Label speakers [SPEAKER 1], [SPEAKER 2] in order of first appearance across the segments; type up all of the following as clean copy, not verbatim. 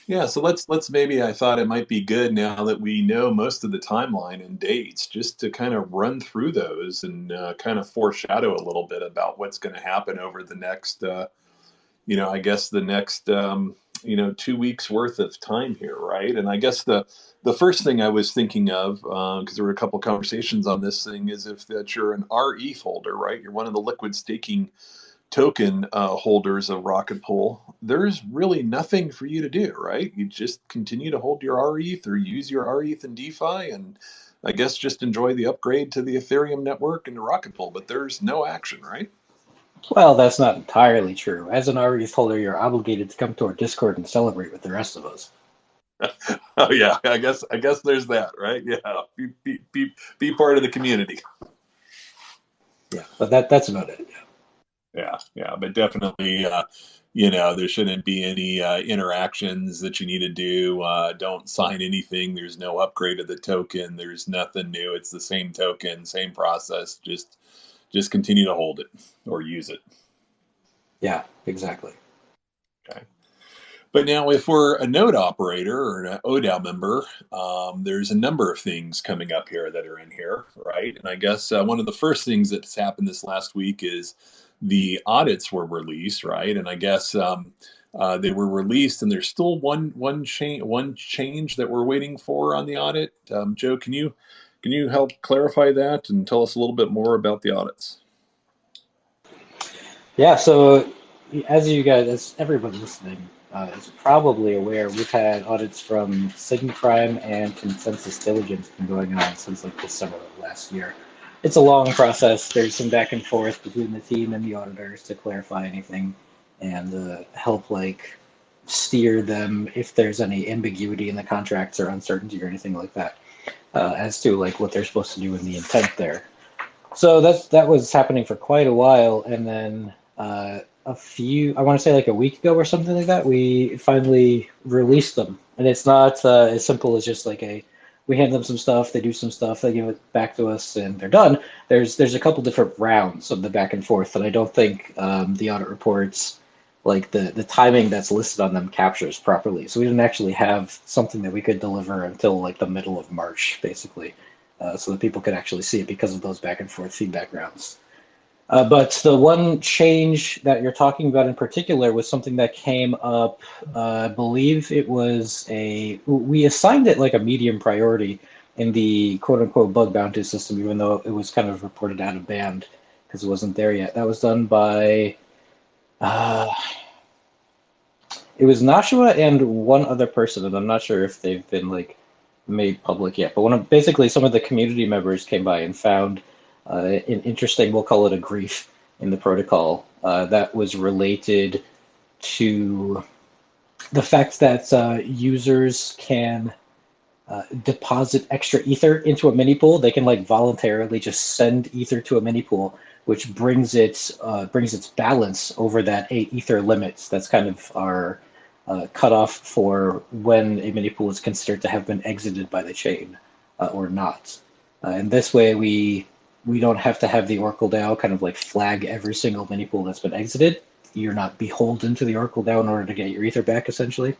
[SPEAKER 1] Yeah, so let's maybe I thought it might be good now that we know most of the timeline and dates, just to kind of run through those and kind of foreshadow a little bit about what's going to happen over the next, I guess the next, 2 weeks worth of time here, right? And I guess the first thing I was thinking of, because there were a couple conversations on this thing, is if that you're an rETH holder, right? You're one of the liquid staking token holders of Rocket Pool, there's really nothing for you to do, right? You just continue to hold your rETH or use your rETH in DeFi, and I guess just enjoy the upgrade to the Ethereum network and to Rocket Pool. But there's no action, right?
[SPEAKER 2] Well, that's not entirely true. As an rETH holder, you're obligated to come to our Discord and celebrate with the rest of us.
[SPEAKER 1] Oh yeah, I guess there's that, right? Yeah, be part of the community.
[SPEAKER 2] Yeah, but that's about it.
[SPEAKER 1] Yeah, but definitely, there shouldn't be any interactions that you need to do. Don't sign anything. There's no upgrade of the token. There's nothing new. It's the same token, same process. Just continue to hold it or use it.
[SPEAKER 2] Yeah, exactly.
[SPEAKER 1] Okay. But now, if we're a node operator or an ODAO member, there's a number of things coming up here that are in here, right? And I guess one of the first things that's happened this last week is the audits were released, right? And I guess they were released, and there's still one change that we're waiting for on the audit. Joe, can you help clarify that and tell us a little bit more about the audits?
[SPEAKER 2] Yeah, so as everybody listening is probably aware, we've had audits from Sigma Prime and Consensus Diligence been going on since like the summer of last year. It's a long process. There's some back and forth between the team and the auditors to clarify anything and help like steer them if there's any ambiguity in the contracts or uncertainty or anything like that as to like what they're supposed to do in the intent there. So that was happening for quite a while, and then I want to say like a week ago or something like that, we finally released them. And it's not as simple as just like we hand them some stuff, they do some stuff, they give it back to us, and they're done. There's a couple different rounds of the back and forth, and I don't think the audit reports, like the timing that's listed on them, captures properly. So we didn't actually have something that we could deliver until like the middle of March, basically, so that people could actually see it because of those back and forth feedback rounds. But the one change that you're talking about in particular was something that came up. I believe it was we assigned it like a medium priority in the quote unquote bug bounty system, even though it was kind of reported out of band because it wasn't there yet. That was done by, uh, it was Nashua and one other person, and I'm not sure if they've been like made public yet. But basically some of the community members came by and found an interesting, we'll call it a grief in the protocol that was related to the fact that users can deposit extra ether into a mini pool. They can like voluntarily just send ether to a mini pool, which brings its balance over that 8 ether limits. That's kind of our cutoff for when a mini pool is considered to have been exited by the chain or not. And this way, we don't have to have the Oracle DAO kind of like flag every single mini pool that's been exited. You're not beholden to the Oracle DAO in order to get your ether back, essentially,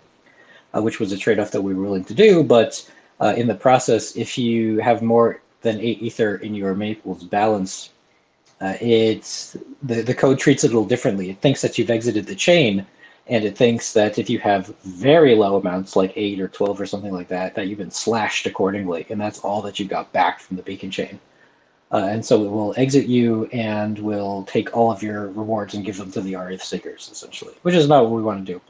[SPEAKER 2] which was a trade-off that we were willing to do. But in the process, if you have more than 8 ether in your mini pool's balance, it's the code treats it a little differently. It thinks that you've exited the chain, and it thinks that if you have very low amounts, like 8 or 12 or something like that, that you've been slashed accordingly, and that's all that you got back from the beacon chain. And so it will exit you and will take all of your rewards and give them to the rETH seekers, essentially, which is not what we want to do.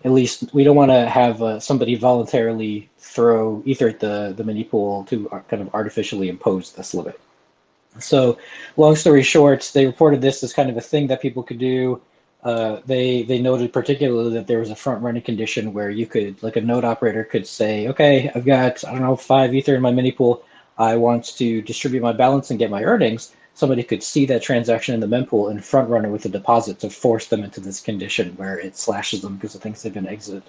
[SPEAKER 2] At least we don't want to have somebody voluntarily throw ether at the mini pool to kind of artificially impose this limit. So, long story short, they reported this as kind of a thing that people could do. They noted particularly that there was a front running condition where you could, like a node operator could say, okay, I've got, I don't know, 5 ether in my mini pool. I want to distribute my balance and get my earnings. Somebody could see that transaction in the mempool and front run it with a deposit to force them into this condition where it slashes them because it thinks they've been exited.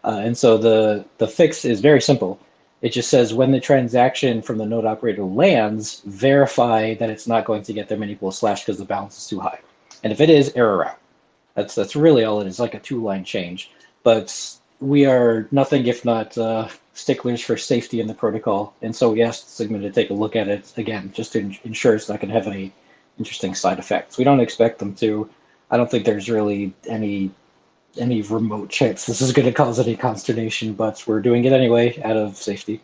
[SPEAKER 2] And so the fix is very simple. It just says when the transaction from the node operator lands, verify that it's not going to get their mini pool slashed because the balance is too high. And if it is, error out. That's really all it is, like a 2-line change. But we are nothing if not sticklers for safety in the protocol, and so we asked Sigma to take a look at it again, just to ensure it's not going to have any interesting side effects. We don't expect them to. I don't think there's really any remote chance this is going to cause any consternation, but we're doing it anyway out of safety.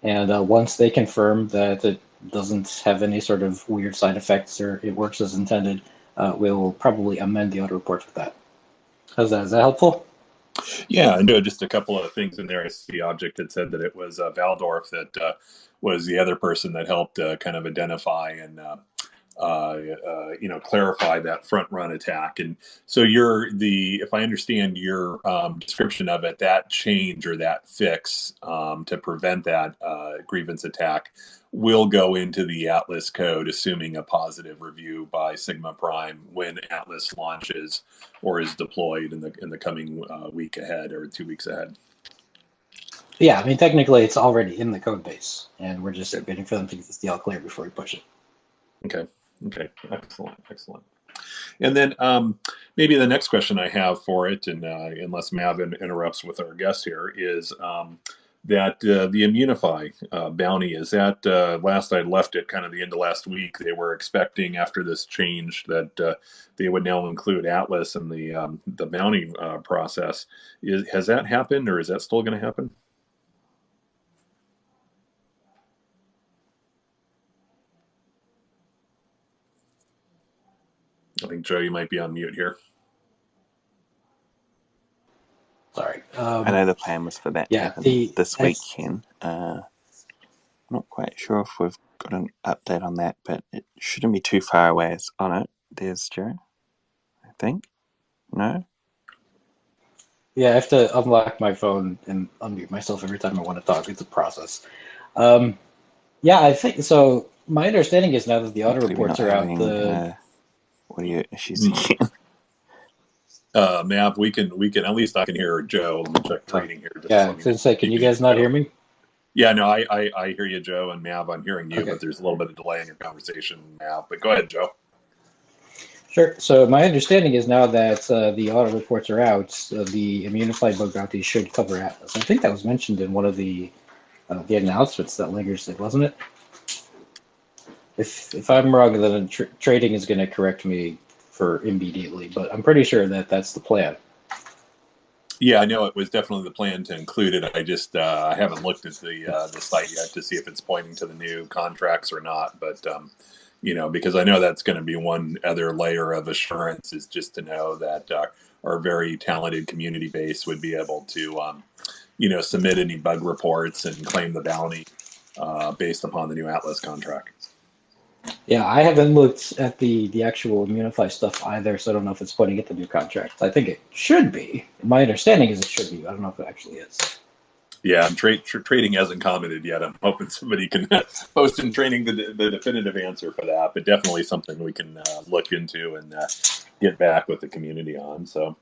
[SPEAKER 2] And once they confirm that it doesn't have any sort of weird side effects or it works as intended, we'll probably amend the auto report with that. How's that? Is that helpful?
[SPEAKER 1] Yeah, and just a couple of things in there. I see the object that said that it was Valdorf that was the other person that helped kind of identify and clarify that front run attack. And so if I understand your description of it, that change or that fix to prevent that grievance attack will go into the Atlas code, assuming a positive review by Sigma Prime when Atlas launches or is deployed in the coming week ahead or 2 weeks ahead.
[SPEAKER 2] Yeah, I mean, technically it's already in the code base, and we're just waiting for them to get this deal clear before we push it.
[SPEAKER 1] Okay. Excellent. And then maybe the next question I have for it, and unless Mav interrupts with our guest here, is that the Immunify bounty, is that last I left it kind of the end of last week, they were expecting after this change that they would now include Atlas in the bounty process. Has that happened, or is that still going to happen? I think, Joe, you might be on mute here.
[SPEAKER 2] Sorry.
[SPEAKER 3] I know the plan was for that to happen this weekend. I'm not quite sure if we've got an update on that, but it shouldn't be too far away on it. There's Joe, I think. No?
[SPEAKER 2] Yeah, I have to unlock my phone and unmute myself every time I want to talk. It's a process. Yeah, I think so. My understanding is now that the auto reports are out,
[SPEAKER 3] audio issues again.
[SPEAKER 1] Mav, we can at least I can hear Joe. Let me check training here.
[SPEAKER 2] Yeah, I was going to say, can you guys not hear me?
[SPEAKER 1] Yeah, no, I hear you, Joe, and Mav, I'm hearing you, but there's a little bit of delay in your conversation, Mav. But go ahead, Joe.
[SPEAKER 2] Sure. So my understanding is now that the auto reports are out, the Immunify bug bounty should cover Atlas. I think that was mentioned in one of the announcements that lingers, wasn't it? If I'm wrong, then trading is going to correct me for immediately, but I'm pretty sure that that's the plan.
[SPEAKER 1] Yeah, I know it was definitely the plan to include it. I just I haven't looked at the site yet to see if it's pointing to the new contracts or not. But because I know that's going to be one other layer of assurance, is just to know that our very talented community base would be able to submit any bug reports and claim the bounty based upon the new Atlas contract.
[SPEAKER 2] Yeah, I haven't looked at the actual Immunify stuff either, so I don't know if it's pointing at the new contract. I think it should be. My understanding is it should be. I don't know if it actually is.
[SPEAKER 1] Yeah, trading hasn't commented yet. I'm hoping somebody can post in training the definitive answer for that, but definitely something we can look into and get back with the community on. So,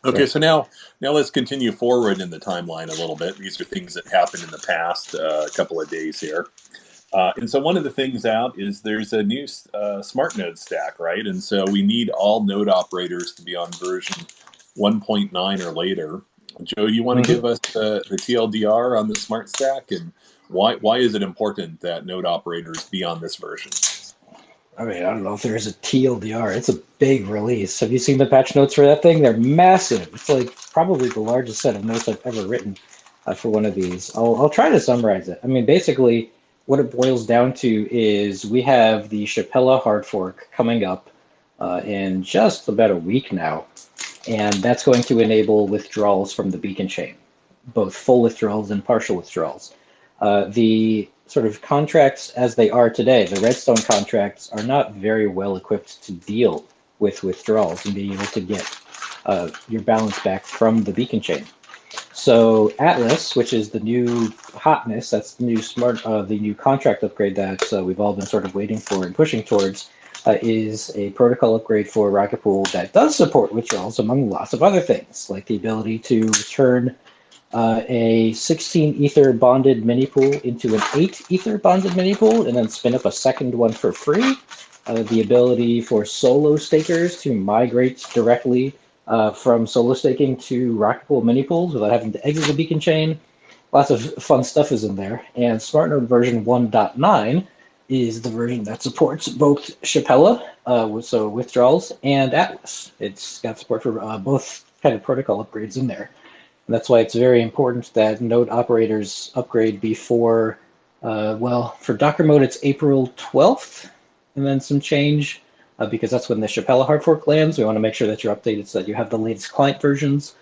[SPEAKER 1] okay, so now let's continue forward in the timeline a little bit. These are things that happened in the past couple of days here. And so one of the things out is there's a new smart node stack, right? And so we need all node operators to be on version 1.9 or later. Joe, you want to give us the TLDR on the smart stack, and why is it important that node operators be on this version?
[SPEAKER 2] I mean, I don't know if there's a TLDR. It's a big release. Have you seen the patch notes for that thing? They're massive. It's like probably the largest set of notes I've ever written for one of these. I'll try to summarize it. I mean, basically, what it boils down to is we have the Chapella hard fork coming up in just about a week now, and that's going to enable withdrawals from the beacon chain, both full withdrawals and partial withdrawals. The sort of contracts as they are today, the Redstone contracts, are not very well equipped to deal with withdrawals and being able to get your balance back from the beacon chain. So Atlas, which is the new hotness, that's the new the new contract upgrade that we've all been sort of waiting for and pushing towards, is a protocol upgrade for Rocket Pool that does support withdrawals, among lots of other things, like the ability to return a 16 ether bonded mini pool into an 8 ether bonded mini pool and then spin up a second one for free. The ability for solo stakers to migrate directly from solo staking to rocket pool mini pools without having to exit the beacon chain. Lots of fun stuff is in there. And SmartNode version 1.9 is the version that supports both Shapella, so withdrawals, and Atlas. It's got support for both kind of protocol upgrades in there. And that's why it's very important that node operators upgrade before, for Docker mode, it's April 12th, and then some change, because that's when the Shapella hard fork lands. We want to make sure that you're updated so that you have the latest client versions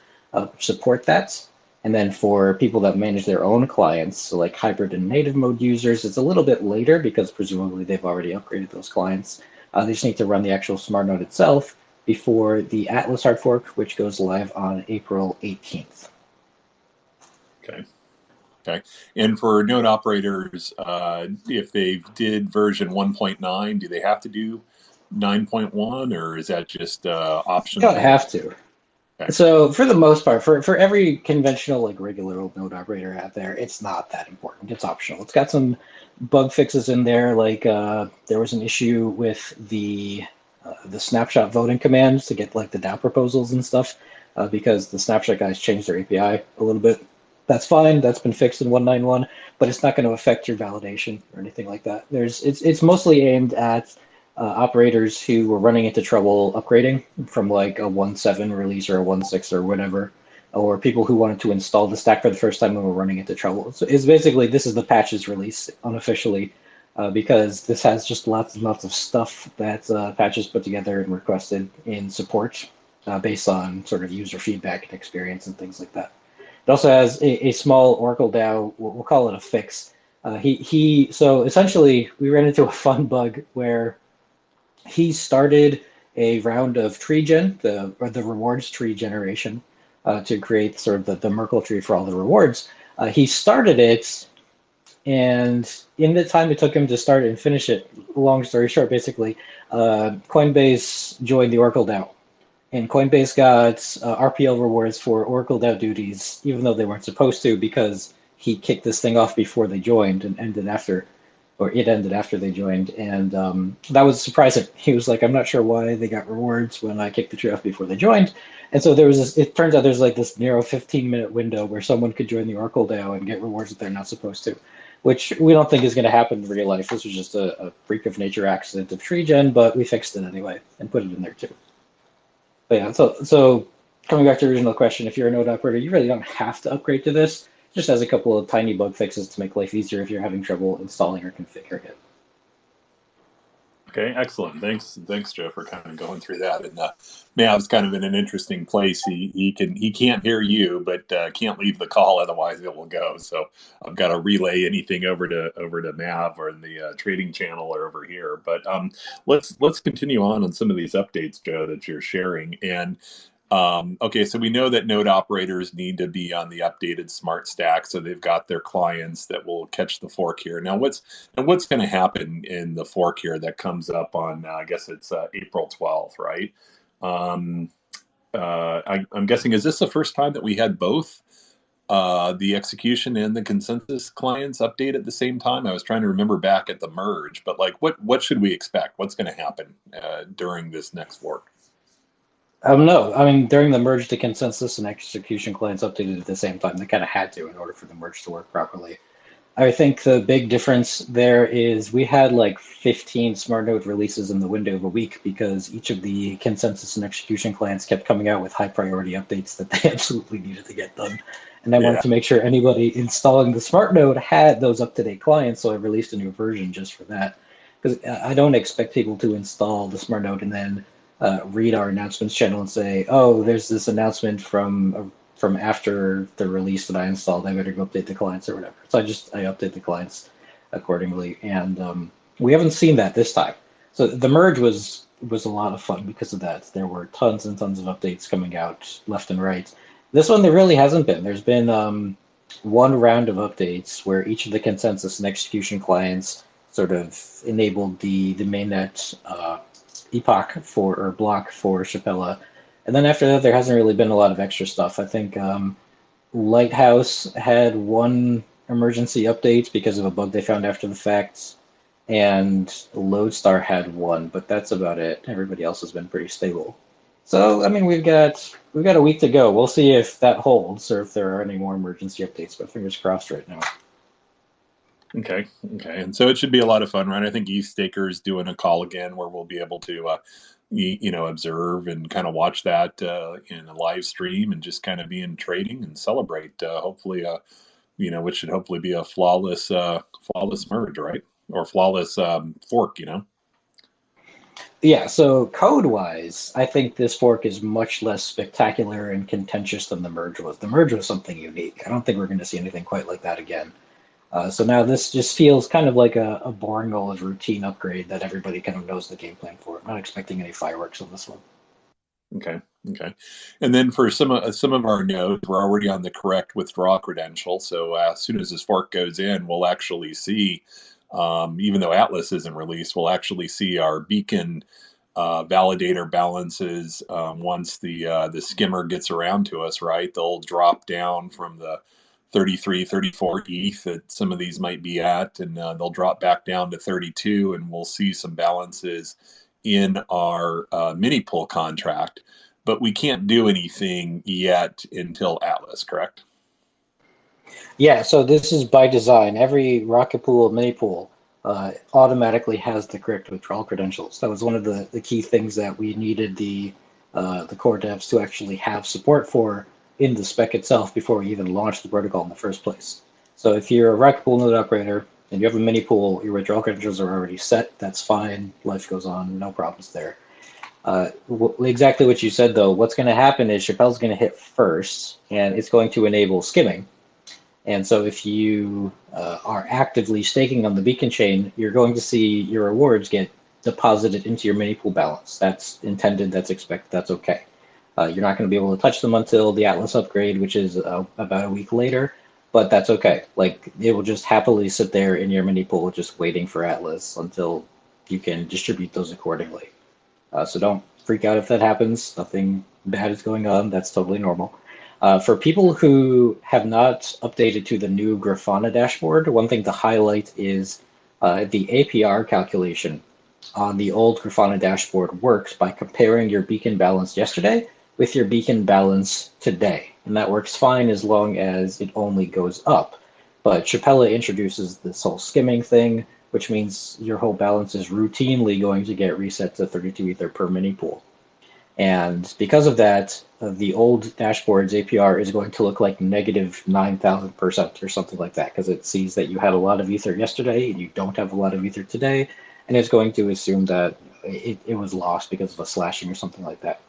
[SPEAKER 2] support that. And then for people that manage their own clients, so like hybrid and native mode users, it's a little bit later because presumably they've already upgraded those clients. They just need to run the actual smart node itself before the Atlas hard fork, which goes live on April 18th.
[SPEAKER 1] Okay. Okay. And for node operators, if they did version 1.9, do they have to do 9.1, or is that just optional?
[SPEAKER 2] You don't have to. Okay. So for the most part, for every conventional, like regular old node operator out there, it's not that important. It's optional. It's got some bug fixes in there, like there was an issue with the snapshot voting commands to get like the DAO proposals and stuff, because the snapshot guys changed their API a little bit. That's fine. That's been fixed in 1.9.1, but it's not going to affect your validation or anything like that. It's mostly aimed at operators who were running into trouble upgrading from like a 1.7 release or a 1.6 or whatever, or people who wanted to install the stack for the first time and were running into trouble. So it's basically, this is the patches release unofficially, because this has just lots and lots of stuff that patches put together and requested in support based on sort of user feedback and experience and things like that. It also has a small Oracle DAO, we'll call it a fix. So essentially we ran into a fun bug where he started a round of tree gen, the rewards tree generation, to create sort of the Merkle tree for all the rewards. He started it, and in the time it took him to start and finish it, long story short, basically, Coinbase joined the Oracle DAO. And Coinbase got RPL rewards for Oracle DAO duties, even though they weren't supposed to, because he kicked this thing off before they joined and ended after. Or it ended after they joined, and that was surprising. He was like, I'm not sure why they got rewards when I kicked the tree off before they joined. And so there was this, it turns out there's like this narrow 15-minute window where someone could join the Oracle DAO and get rewards that they're not supposed to, which we don't think is going to happen in real life. This was just a freak of nature accident of tree gen, but we fixed it anyway and put it in there too. But yeah, so coming back to the original question, if you're a node operator, you really don't have to upgrade to this. Just has a couple of tiny bug fixes to make life easier if you're having trouble installing or configuring it.
[SPEAKER 1] Okay, excellent. Thanks, Joe, for kind of going through that. And Mav's kind of in an interesting place. He can't hear you, but can't leave the call, otherwise it will go. So I've got to relay anything over to Mav or in the trading channel or over here. But let's continue on some of these updates, Joe, that you're sharing. And okay, so we know that node operators need to be on the updated smart stack, so they've got their clients that will catch the fork here. Now, what's going to happen in the fork here that comes up on, I guess it's April 12th, right? I'm guessing, is this the first time that we had both the execution and the consensus clients update at the same time? I was trying to remember back at the merge, but like, what should we expect? What's going to happen during this next fork?
[SPEAKER 2] No, I mean, during the merge, the consensus and execution clients updated at the same time. They kind of had to in order for the merge to work properly. I think the big difference there is we had like 15 smart node releases in the window of a week because each of the consensus and execution clients kept coming out with high priority updates that they absolutely needed to get done. And I wanted to make sure anybody installing the smart node had those up-to-date clients, so I released a new version just for that. Because I don't expect people to install the smart node and then read our announcements channel and say, oh, there's this announcement from after the release that I installed, I better go update the clients or whatever. So I update the clients accordingly. And we haven't seen that this time. So the merge was a lot of fun because of that. There were tons and tons of updates coming out left and right. This one, there really hasn't been. There's been one round of updates where each of the consensus and execution clients sort of enabled the mainnet epoch or block for Shapella. And then after that, there hasn't really been a lot of extra stuff. I think Lighthouse had one emergency update because of a bug they found after the fact, and Lodestar had one, but that's about it. Everybody else has been pretty stable. So I mean, we've got a week to go. We'll see if that holds or if there are any more emergency updates. But fingers crossed right now.
[SPEAKER 1] Okay. And so it should be a lot of fun, right? I think ETH Staker is doing a call again where we'll be able to, observe and kind of watch that in a live stream and just kind of be in trading and celebrate. Hopefully, which should hopefully be a flawless merge, right? Or flawless fork,
[SPEAKER 2] Yeah, so code-wise, I think this fork is much less spectacular and contentious than the merge was. The merge was something unique. I don't think we're going to see anything quite like that again. So now this just feels kind of like a boring old routine upgrade that everybody kind of knows the game plan for. I'm not expecting any fireworks on this one.
[SPEAKER 1] Okay. And then for some of our nodes, we're already on the correct withdrawal credential. So as soon as this fork goes in, we'll actually see, even though Atlas isn't released, we'll actually see our beacon validator balances once the skimmer gets around to us, right? They'll drop down from the 33, 34 ETH that some of these might be at, and they'll drop back down to 32, and we'll see some balances in our mini pool contract. But we can't do anything yet until Atlas, correct?
[SPEAKER 2] Yeah, so this is by design. Every rocket pool, mini pool, automatically has the correct withdrawal credentials. That was one of the key things that we needed the core devs to actually have support for in the spec itself before we even launched the protocol in the first place. So if you're a rocket pool node operator and you have a mini pool, your withdrawal credentials are already set. That's fine. Life goes on. No problems there. Exactly what you said, though. What's going to happen is Chappelle's going to hit first, and it's going to enable skimming. And so if you are actively staking on the beacon chain, you're going to see your rewards get deposited into your mini pool balance. That's intended, that's expected, that's okay. You're not going to be able to touch them until the Atlas upgrade, which is about a week later, but that's okay. Like, it will just happily sit there in your mini pool just waiting for Atlas until you can distribute those accordingly. So don't freak out if that happens. Nothing bad is going on. That's totally normal. For people who have not updated to the new Grafana dashboard, one thing to highlight is the APR calculation on the old Grafana dashboard works by comparing your beacon balance yesterday with your beacon balance today. And that works fine as long as it only goes up. But Chappelle introduces this whole skimming thing, which means your whole balance is routinely going to get reset to 32 Ether per mini pool. And because of that, the old dashboard's APR is going to look like negative 9,000% or something like that, because it sees that you had a lot of Ether yesterday and you don't have a lot of Ether today, and it's going to assume that it was lost because of a slashing or something like that.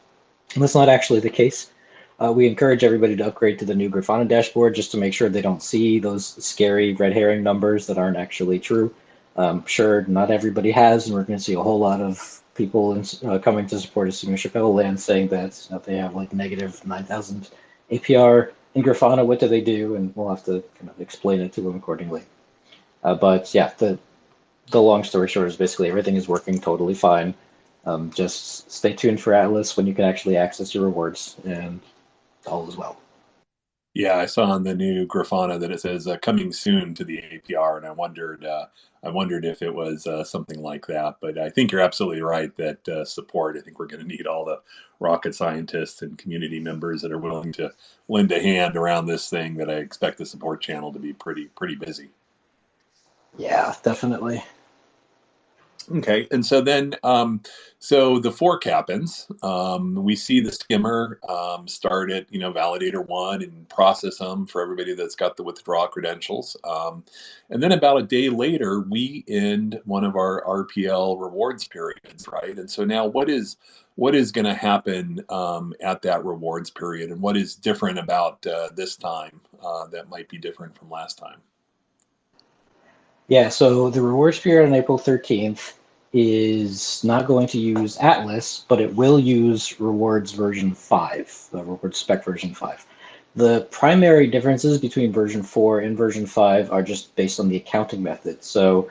[SPEAKER 2] And that's not actually the case. We encourage everybody to upgrade to the new Grafana dashboard just to make sure they don't see those scary red herring numbers that aren't actually true. Sure, not everybody has, and we're going to see a whole lot of people coming to support us in Chappelle land saying that they have like negative 9,000 APR in Grafana. What do they do? And we'll have to kind of explain it to them accordingly. But yeah, the long story short is basically everything is working totally fine. Just stay tuned for Atlas when you can actually access your rewards, and all is well.
[SPEAKER 1] Yeah, I saw on the new Grafana that it says coming soon to the APR, and I wondered if it was something like that. But I think you're absolutely right that support. I think we're going to need all the rocket scientists and community members that are willing to lend a hand around this thing. That I expect the support channel to be pretty busy.
[SPEAKER 2] Yeah, definitely.
[SPEAKER 1] Okay, and so then, so the fork happens. We see the skimmer start at validator 1 and process them for everybody that's got the withdrawal credentials. And then about a day later, we end one of our RPL rewards periods, right? And so now, what is going to happen at that rewards period, and what is different about this time that might be different from last time?
[SPEAKER 2] Yeah, so the rewards period on April 13th is not going to use Atlas, but it will use rewards version 5, the rewards spec version 5. The primary differences between version 4 and version 5 are just based on the accounting method. So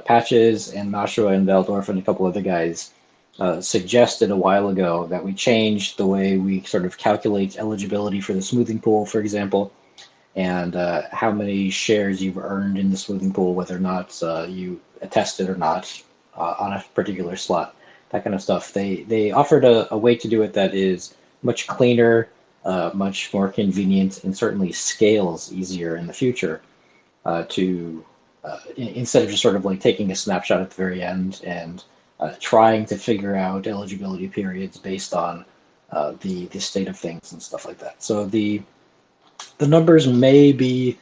[SPEAKER 2] Patches and Nashua and Valdorf and a couple other guys suggested a while ago that we change the way we sort of calculate eligibility for the smoothing pool, for example, and how many shares you've earned in the smoothing pool, whether or not you attested or not on a particular slot. that kind of stuff. They offered a way to do it that is much cleaner, much more convenient, and certainly scales easier in the future. Instead of just sort of like taking a snapshot at the very end and trying to figure out eligibility periods based on the state of things and stuff like that. So the numbers may be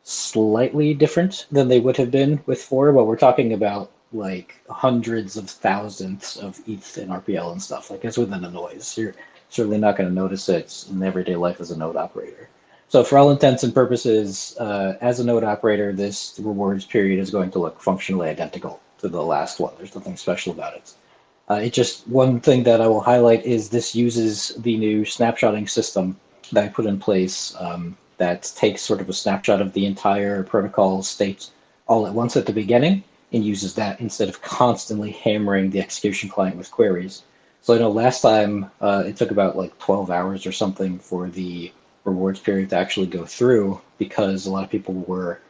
[SPEAKER 2] slightly different than they would have been with 4, but we're talking about like hundreds of thousands of ETH and RPL and stuff. Like, it's within the noise. You're certainly not going to notice it in everyday life as a node operator. So for all intents and purposes, as a node operator, this rewards period is going to look functionally identical to the last one. There's nothing special about it. One thing that I will highlight is this uses the new snapshotting system that I put in place that takes sort of a snapshot of the entire protocol state all at once at the beginning and uses that instead of constantly hammering the execution client with queries. So I know last time it took about like 12 hours or something for the rewards period to actually go through because a lot of people were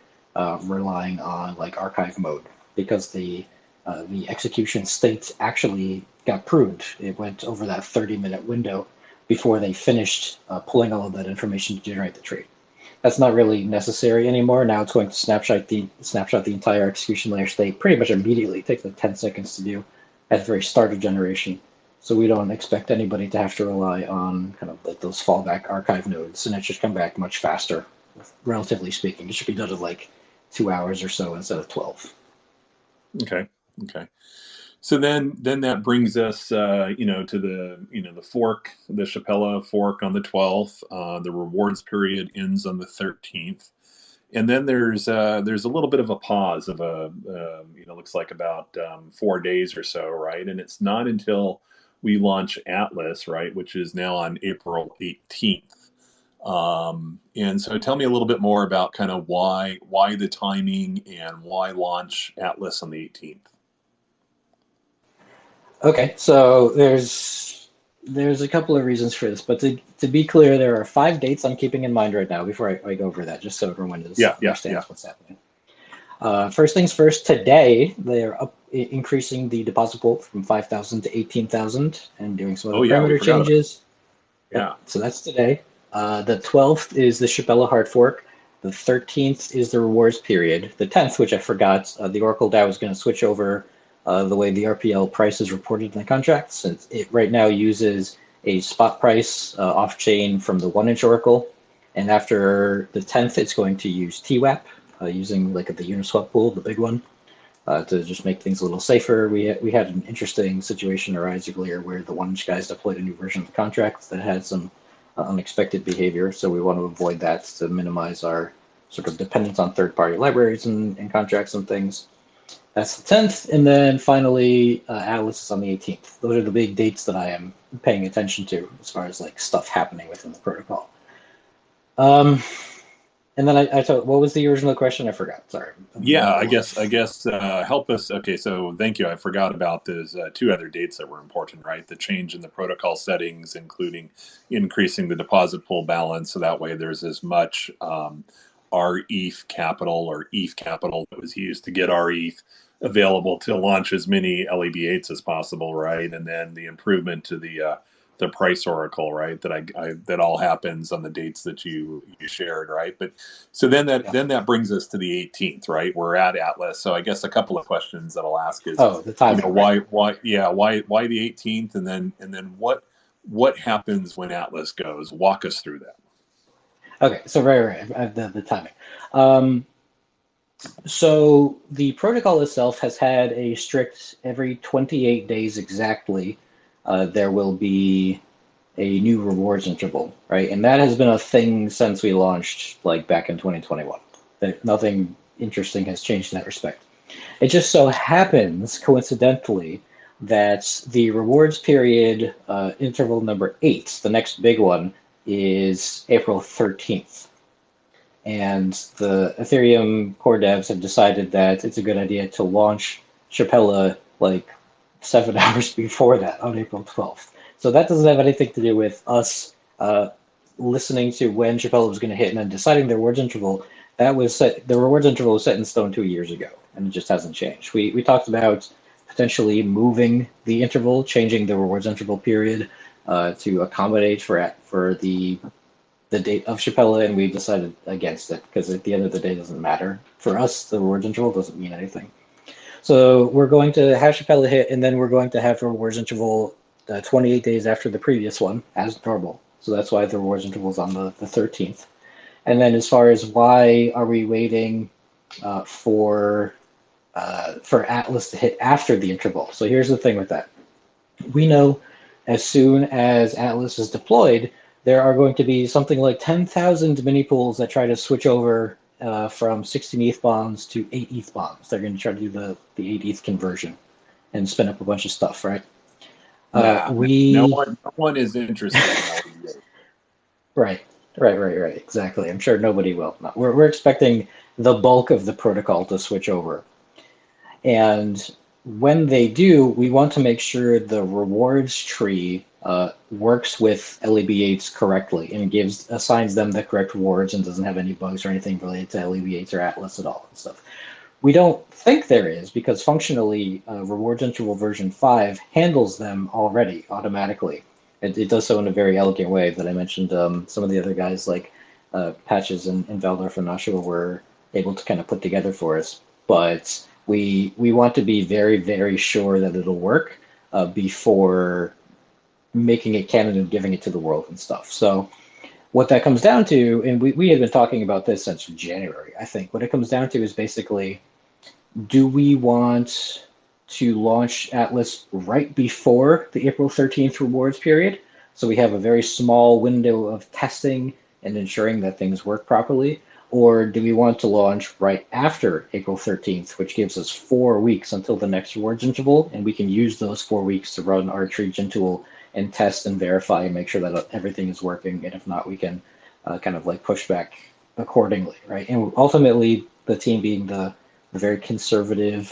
[SPEAKER 2] relying on like archive mode because the execution state actually got pruned. It went over that 30-minute window before they finished pulling all of that information to generate the trade. That's not really necessary anymore. Now it's going to snapshot the entire execution layer state pretty much immediately. It takes like 10 seconds to do at the very start of generation. So we don't expect anybody to have to rely on kind of like those fallback archive nodes, and it should come back much faster, relatively speaking. It should be done in like 2 hours or so instead of 12.
[SPEAKER 1] Okay. So then that brings us, to the fork, the Shapella fork on the 12th. The rewards period ends on the 13th, and then there's a little bit of a pause of looks like about 4 days or so, right? And it's not until we launch Atlas, right, which is now on April 18th. And so tell me a little bit more about kind of why the timing and why launch Atlas on the 18th.
[SPEAKER 2] Okay, so there's a couple of reasons for this, but to be clear, there are 5 dates I'm keeping in mind right now before I go over that, just so everyone understands what's happening. First things first, today they're increasing the deposit pool from 5,000 to 18,000 and doing some other parameter changes. So that's today. The 12th is the Shapella hard fork. The 13th is the rewards period. The 10th, which I forgot, the Oracle DAO is going to switch over the way the RPL price is reported in the contract, since it right now uses a spot price off-chain from the 1-inch Oracle. And after the 10th, it's going to use TWAP, using like the Uniswap pool, the big one, to just make things a little safer. We had an interesting situation arise earlier where the 1-inch guys deployed a new version of the contract that had some unexpected behavior. So we want to avoid that to minimize our sort of dependence on third-party libraries and contracts and things. That's the 10th. And then finally, Atlas is on the 18th. Those are the big dates that I am paying attention to as far as like stuff happening within the protocol. And then I told, what was the original question? I forgot. Sorry.
[SPEAKER 1] Yeah, I guess help us. Okay, so thank you. I forgot about those 2 other dates that were important, right? The change in the protocol settings, including increasing the deposit pool balance, so that way there's as much rETH capital or ETH capital that was used to get rETH available to launch as many LEB8s as possible, right? And then the improvement to the price oracle, right? That all happens on the dates that you shared, right? But so then that brings us to the 18th, right? We're at Atlas. So I guess a couple of questions that I'll ask is,
[SPEAKER 2] the time,
[SPEAKER 1] why the 18th, and then what happens when Atlas goes? Walk us through that.
[SPEAKER 2] Okay, so right, the timing. So the protocol itself has had a strict every 28 days exactly. There will be a new rewards interval, right? And that has been a thing since we launched, like back in 2021. Nothing interesting has changed in that respect. It just so happens, coincidentally, that the rewards period interval number 8, the next big one, is April 13th. And the Ethereum core devs have decided that it's a good idea to launch Shapella like 7 hours before that on April 12th. So that doesn't have anything to do with us listening to when Shapella was going to hit and then deciding the rewards interval. That was set. The rewards interval was set in stone 2 years ago, and it just hasn't changed. We talked about potentially moving the interval, changing the rewards interval period to accommodate for the date of Chapella, and we decided against it because at the end of the day, it doesn't matter. For us, the rewards interval doesn't mean anything. So we're going to have Chapella hit, and then we're going to have the rewards interval 28 days after the previous one, as normal. So that's why the rewards interval is on the 13th. And then as far as why are we waiting for Atlas to hit after the interval? So here's the thing with that. We know as soon as Atlas is deployed, there are going to be something like 10,000 mini pools that try to switch over from 16 ETH bonds to 8 ETH bonds. They're going to try to do the 8 ETH conversion and spin up a bunch of stuff, right?
[SPEAKER 1] No one is interested in LEA.
[SPEAKER 2] Right. Exactly. I'm sure nobody will. No, we're expecting the bulk of the protocol to switch over. And when they do, we want to make sure the rewards tree works with LEB8s correctly and assigns them the correct rewards and doesn't have any bugs or anything related to LEB8s or Atlas at all and stuff. We don't think there is because functionally rewards interval version 5 handles them already automatically. It does so in a very elegant way that I mentioned some of the other guys like Patches and Valdorf and Nashua were able to kind of put together for us. But we want to be very, very sure that it'll work before making it canon and giving it to the world and stuff. So what that comes down to, and we had been talking about this since January, I think, what it comes down to is basically, do we want to launch Atlas right before the April 13th rewards period? So we have a very small window of testing and ensuring that things work properly. Or do we want to launch right after April 13th, which gives us 4 weeks until the next rewards interval, and we can use those 4 weeks to run our tree tool and test and verify and make sure that everything is working, and if not, we can kind of like push back accordingly, right? And ultimately, the team being the very conservative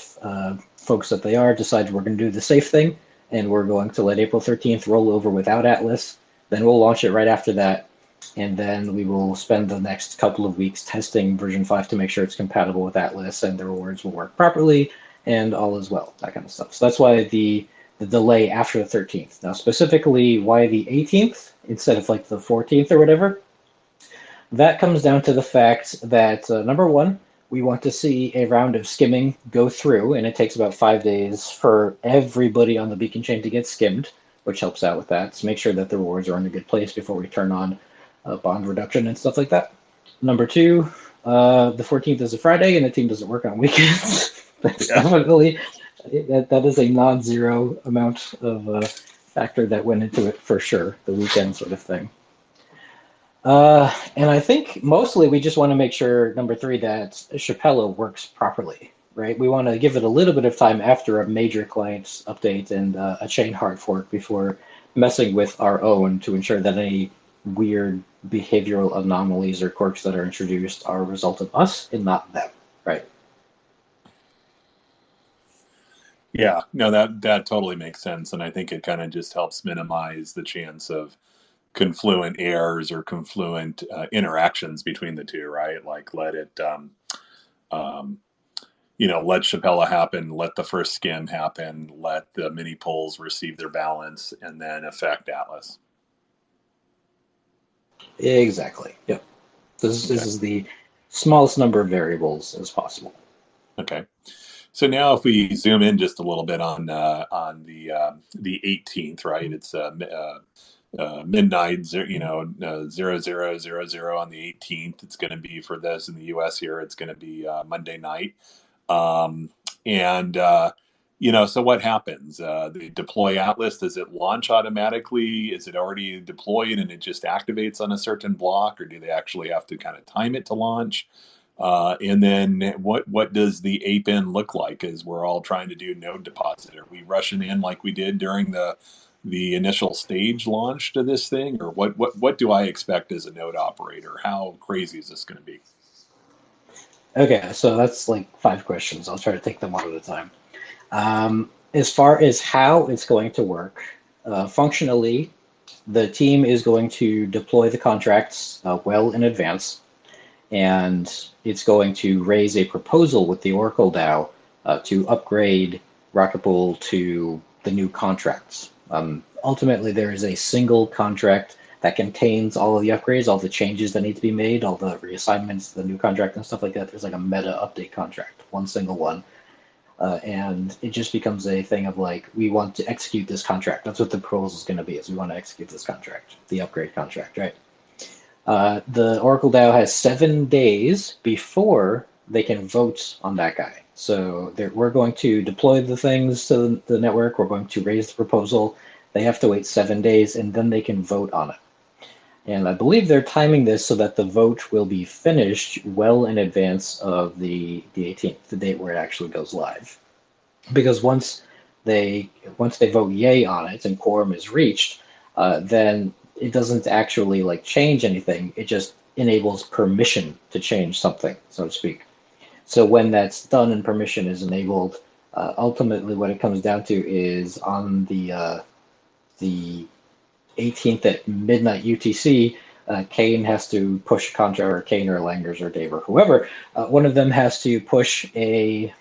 [SPEAKER 2] folks that they are, decided we're going to do the safe thing, and we're going to let April 13th roll over without Atlas. Then we'll launch it right after that, and then we will spend the next couple of weeks testing version 5 to make sure it's compatible with Atlas and the rewards will work properly, and all is well, that kind of stuff. So that's why the delay after the 13th. Now, specifically, why the 18th instead of like the 14th or whatever? That comes down to the fact that, number one, we want to see a round of skimming go through, and it takes about 5 days for everybody on the beacon chain to get skimmed, which helps out with that, to make sure that the rewards are in a good place before we turn on bond reduction and stuff like that. Number two, the 14th is a Friday, and the team doesn't work on weekends. That's definitely... That is a non-zero amount of factor that went into it for sure, the weekend sort of thing. And I think mostly we just want to make sure, number three, that Chapella works properly, right? We want to give it a little bit of time after a major client update and a chain hard fork before messing with our own to ensure that any weird behavioral anomalies or quirks that are introduced are a result of us and not them, right?
[SPEAKER 1] Yeah, no, that totally makes sense, and I think it kind of just helps minimize the chance of confluent errors or confluent interactions between the two, right? Like let it, let Chapella happen, let the first skim happen, let the mini polls receive their balance, and then affect Atlas.
[SPEAKER 2] Exactly. Yep. This is the smallest number of variables as possible.
[SPEAKER 1] Okay. So now, if we zoom in just a little bit on the 18th, right? It's midnight, 0000 on the 18th. It's going to be, for those in the U.S. here, it's going to be Monday night, so what happens? They deploy Atlas. Does it launch automatically? Is it already deployed and it just activates on a certain block, or do they actually have to kind of time it to launch? And then what does the ape-in look like as we're all trying to do node deposit? Are we rushing in like we did during the initial stage launch to this thing? Or what do I expect as a node operator? How crazy is this going to be?
[SPEAKER 2] Okay, so that's like 5 questions. I'll try to take them one at a time. As far as how it's going to work, functionally, the team is going to deploy the contracts well in advance, and it's going to raise a proposal with the Oracle DAO to upgrade rocket pool to the new contracts. Ultimately, there is a single contract that contains all of the upgrades, all the changes that need to be made, all the reassignments, the new contract and stuff like that. There's like a meta update contract, one single one. And it just becomes a thing of like, we want to execute this contract. That's what the proposal is going to be, is we want to execute this contract, the upgrade contract, right? The Oracle DAO has 7 days before they can vote on that guy. So we're going to deploy the things to the network. We're going to raise the proposal. They have to wait 7 days, and then they can vote on it. And I believe they're timing this so that the vote will be finished well in advance of the 18th, the date where it actually goes live. Because once they vote yay on it and quorum is reached, then it doesn't actually like change anything. It just enables permission to change something, so to speak. So when that's done and permission is enabled, ultimately what it comes down to is on the 18th at midnight UTC, Kane has to push Contra or Kane or Langers or Dave or whoever. One of them has to push a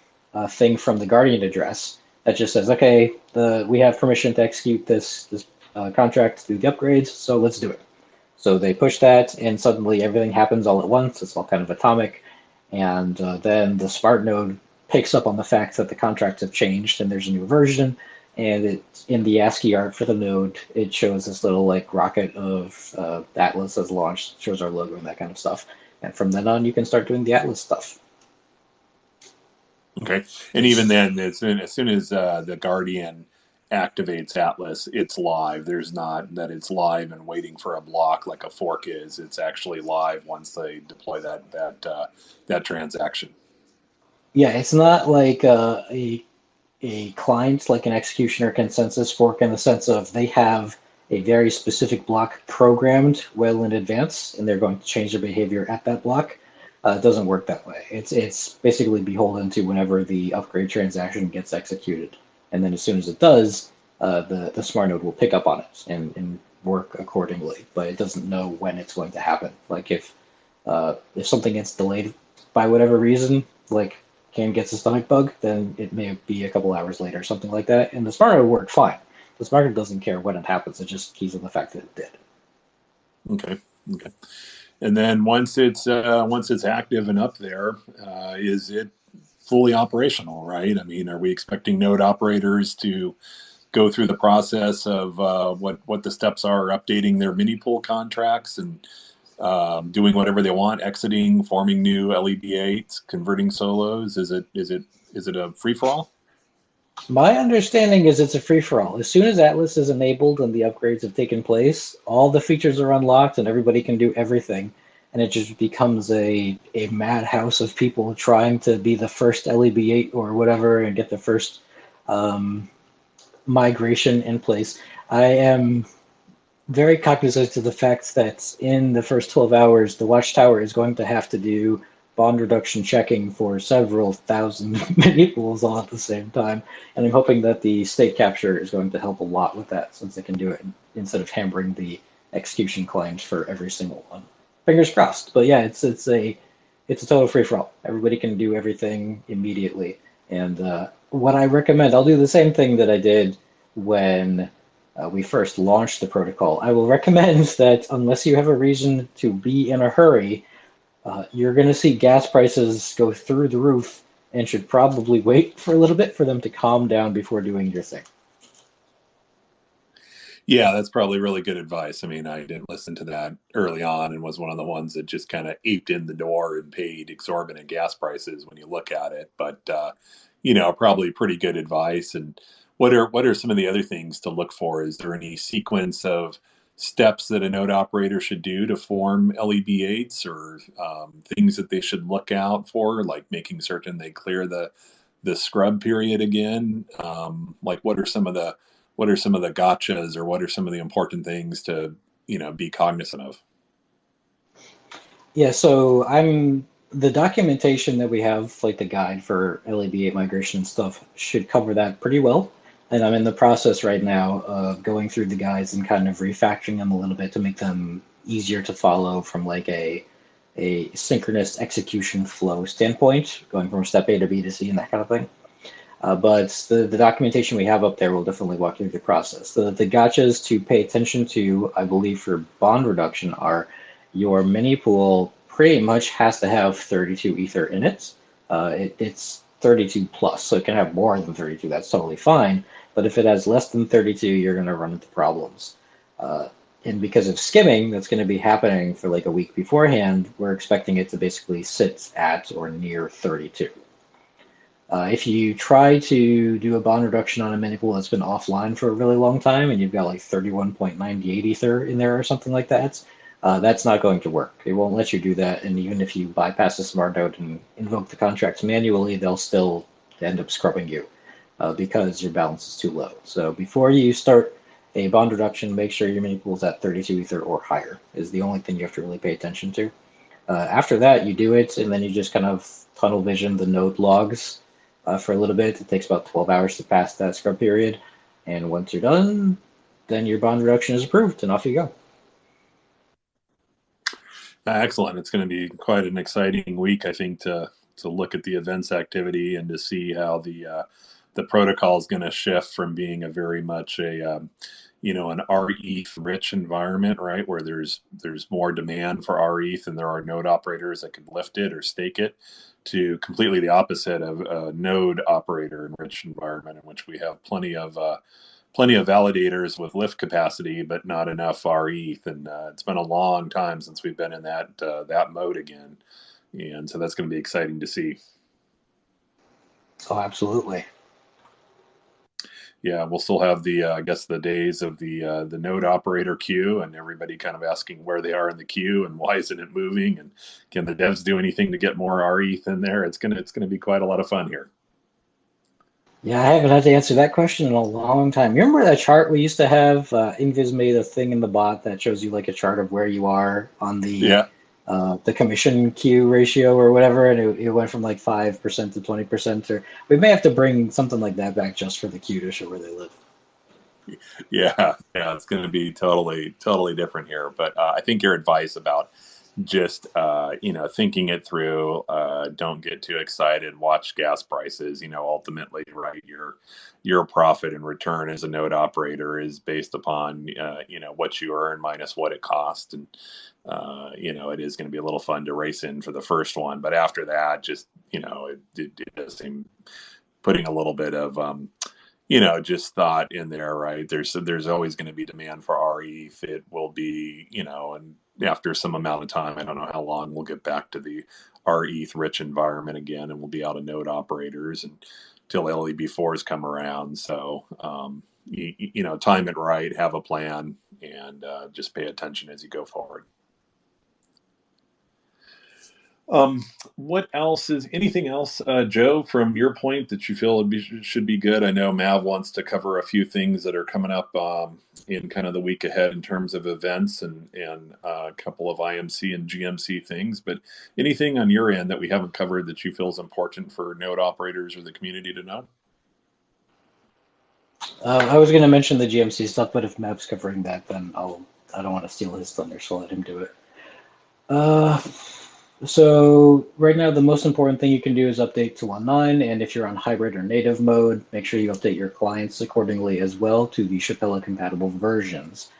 [SPEAKER 2] thing from the Guardian address that just says, okay, we have permission to execute this contract to do the upgrades, so let's do it. So they push that, and suddenly everything happens all at once. It's all kind of atomic. And then the smart node picks up on the fact that the contracts have changed and there's a new version. And it, in the ASCII art for the node, it shows this little like rocket of Atlas as launched, shows our logo and that kind of stuff. And from then on, you can start doing the Atlas stuff.
[SPEAKER 1] Okay, and even then, as soon as the Guardian activates Atlas, it's live. There's not that it's live and waiting for a block like a fork is. It's actually live once they deploy that transaction.
[SPEAKER 2] Yeah, it's not like a client like an execution or consensus fork in the sense of they have a very specific block programmed well in advance, and they're going to change their behavior at that block. It doesn't work that way. It's basically beholden to whenever the upgrade transaction gets executed. And then as soon as it does, the smart node will pick up on it and work accordingly. But it doesn't know when it's going to happen. Like if something gets delayed by whatever reason, like Kane gets a stomach bug, then it may be a couple hours later or something like that. And the smart node worked fine. The smart node doesn't care when it happens. It just keys on the fact that it did.
[SPEAKER 1] Okay. And then once it's active and up there, is it fully operational, right? I mean, are we expecting node operators to go through the process of what the steps are, updating their mini pool contracts and doing whatever they want, exiting, forming new LEB8s, converting solos? Is it a free for all?
[SPEAKER 2] My understanding is it's a free-for-all. As soon as Atlas is enabled and the upgrades have taken place, all the features are unlocked and everybody can do everything. And it just becomes a madhouse of people trying to be the first LEB8 or whatever and get the first migration in place. I am very cognizant of the fact that in the first 12 hours, the Watchtower is going to have to do bond reduction checking for several thousand mini pools all at the same time. And I'm hoping that the state capture is going to help a lot with that, since they can do it instead of hammering the execution claims for every single one. Fingers crossed. But yeah, it's a total free-for-all. Everybody can do everything immediately. And what I recommend, I'll do the same thing that I did when we first launched the protocol. I will recommend that unless you have a reason to be in a hurry, you're going to see gas prices go through the roof and should probably wait for a little bit for them to calm down before doing your thing.
[SPEAKER 1] Yeah, that's probably really good advice. I mean, I didn't listen to that early on and was one of the ones that just kind of aped in the door and paid exorbitant gas prices when you look at it. But, probably pretty good advice. And what are some of the other things to look for? Is there any sequence of steps that a node operator should do to form LEB8s, or things that they should look out for, like making certain they clear the scrub period again? Like what are some of the gotchas, or what are some of the important things to be cognizant of?
[SPEAKER 2] Yeah, so the documentation that we have, like the guide for LEB8 migration and stuff, should cover that pretty well. And I'm in the process right now of going through the guides and kind of refactoring them a little bit to make them easier to follow from like a synchronous execution flow standpoint, going from step A to B to C and that kind of thing. But the documentation we have up there will definitely walk you through the process. The gotchas to pay attention to, I believe, for bond reduction are your mini pool pretty much has to have 32 Ether in it. It's 32 plus, so it can have more than 32. That's totally fine. But if it has less than 32, you're going to run into problems. And because of skimming, that's going to be happening for like a week beforehand, we're expecting it to basically sit at or near 32. If you try to do a bond reduction on a mini pool that's been offline for a really long time and you've got like 31.98 Ether in there or something like that, that's not going to work. It won't let you do that. And even if you bypass the smart node and invoke the contracts manually, they'll still end up scrubbing you because your balance is too low. So before you start a bond reduction, make sure your mini pool is at 32 Ether or higher is the only thing you have to really pay attention to. After that, you do it, and then you just kind of tunnel vision the node logs for a little bit. It takes about 12 hours to pass that scrub period. And once you're done, then your bond reduction is approved, and off you go.
[SPEAKER 1] Excellent. It's going to be quite an exciting week, I think, to look at the events activity and to see how the protocol is going to shift from being a very much a an rETH rich environment, right, where there's more demand for rETH and there are node operators that can lift it or stake it, to completely the opposite of a node operator enriched environment in which we have plenty of validators with lift capacity, but not enough rETH. And it's been a long time since we've been in that mode again, and so that's going to be exciting to see.
[SPEAKER 2] Oh, absolutely.
[SPEAKER 1] Yeah, we'll still have I guess the days of the node operator queue and everybody kind of asking where they are in the queue and why isn't it moving, and can the devs do anything to get more rETH in there? It's gonna be quite a lot of fun here.
[SPEAKER 2] Yeah, I haven't had to answer that question in a long time. You remember that chart we used to have? Invis made a thing in the bot that shows you like a chart of where you are on the commission queue ratio or whatever, and it went from like 5% to 20%. Or we may have to bring something like that back just for the queue to show where they live.
[SPEAKER 1] Yeah, it's going to be totally different here. But I think your advice about just thinking it through, don't get too excited, watch gas prices. Ultimately, right, your profit and return as a node operator is based upon what you earn minus what it costs, and it is going to be a little fun to race in for the first one, but after that, just it does seem putting a little bit of just thought in there, right? There's always going to be demand for rETH. It will be, and after some amount of time, I don't know how long, we'll get back to the rETH rich environment again, and we'll be out of node operators until LEB4s come around. So, time it right, have a plan, and just pay attention as you go forward. What else anything else, Joe, from your point that you feel should be good? I know Mav wants to cover a few things that are coming up in kind of the week ahead in terms of events and a couple of IMC and GMC things, but anything on your end that we haven't covered that you feel is important for node operators or the community to know?
[SPEAKER 2] I was going to mention the GMC stuff, but if Mav's covering that, then I don't want to steal his thunder, so I'll let him do it. So right now, the most important thing you can do is update to 1.9, and if you're on hybrid or native mode, make sure you update your clients accordingly as well to the Shapella compatible versions.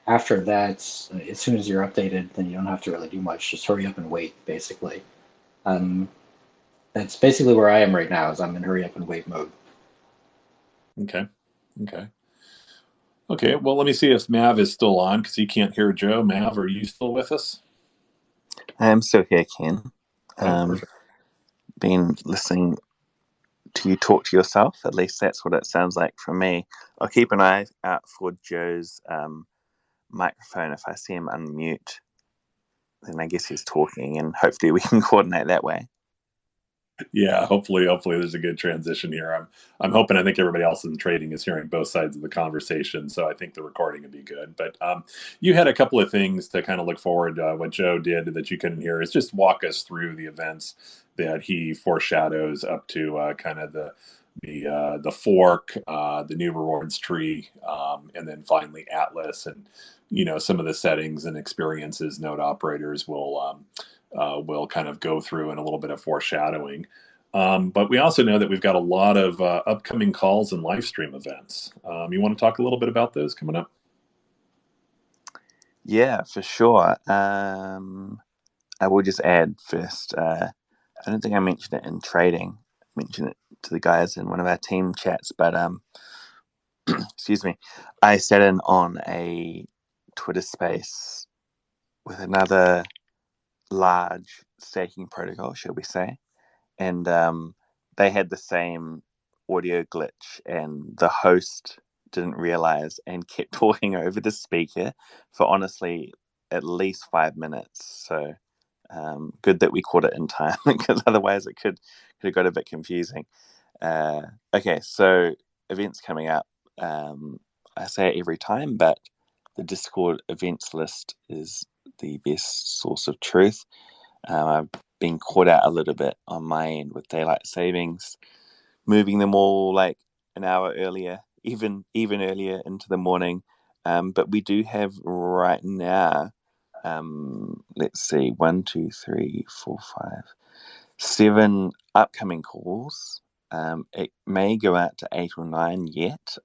[SPEAKER 2] After that, as soon as you're updated, then you don't have to really do much. Just hurry up and wait, basically. That's basically where I am right now, is I'm in hurry up and wait mode.
[SPEAKER 1] Okay, well, let me see if Mav is still on, because he can't hear Joe. Mav, are you still with us?
[SPEAKER 3] I am still here, Ken. Been listening to you talk to yourself. At least that's what it sounds like from me. I'll keep an eye out for Joe's microphone. If I see him unmute, then I guess he's talking, and hopefully we can coordinate that way.
[SPEAKER 1] Yeah, hopefully there's a good transition here. I'm hoping. I think everybody else in trading is hearing both sides of the conversation, so I think the recording would be good. But you had a couple of things to kind of look forward to. What Joe did that you couldn't hear is just walk us through the events that he foreshadows up to kind of the fork, the new rewards tree, and then finally Atlas, and some of the settings and experiences node operators will kind of go through in a little bit of foreshadowing. But we also know that we've got a lot of upcoming calls and live stream events. You want to talk a little bit about those coming up?
[SPEAKER 3] Yeah, for sure. I will just add first, I don't think I mentioned it in trading. I mentioned it to the guys in one of our team chats, but excuse me, I sat in on a Twitter space with another large staking protocol, shall we say, and they had the same audio glitch, and the host didn't realize and kept talking over the speaker for honestly at least 5 minutes. So good that we caught it in time, because otherwise it could have got a bit confusing. Okay, so events coming up. I say it every time, but the Discord events list is the best source of truth. I've been caught out a little bit on my end with daylight savings, moving them all like an hour earlier, even earlier into the morning. But we do have right now, let's see, 1, 2, 3, 4, 5, 7 upcoming calls. It may go out to 8 or 9 yet,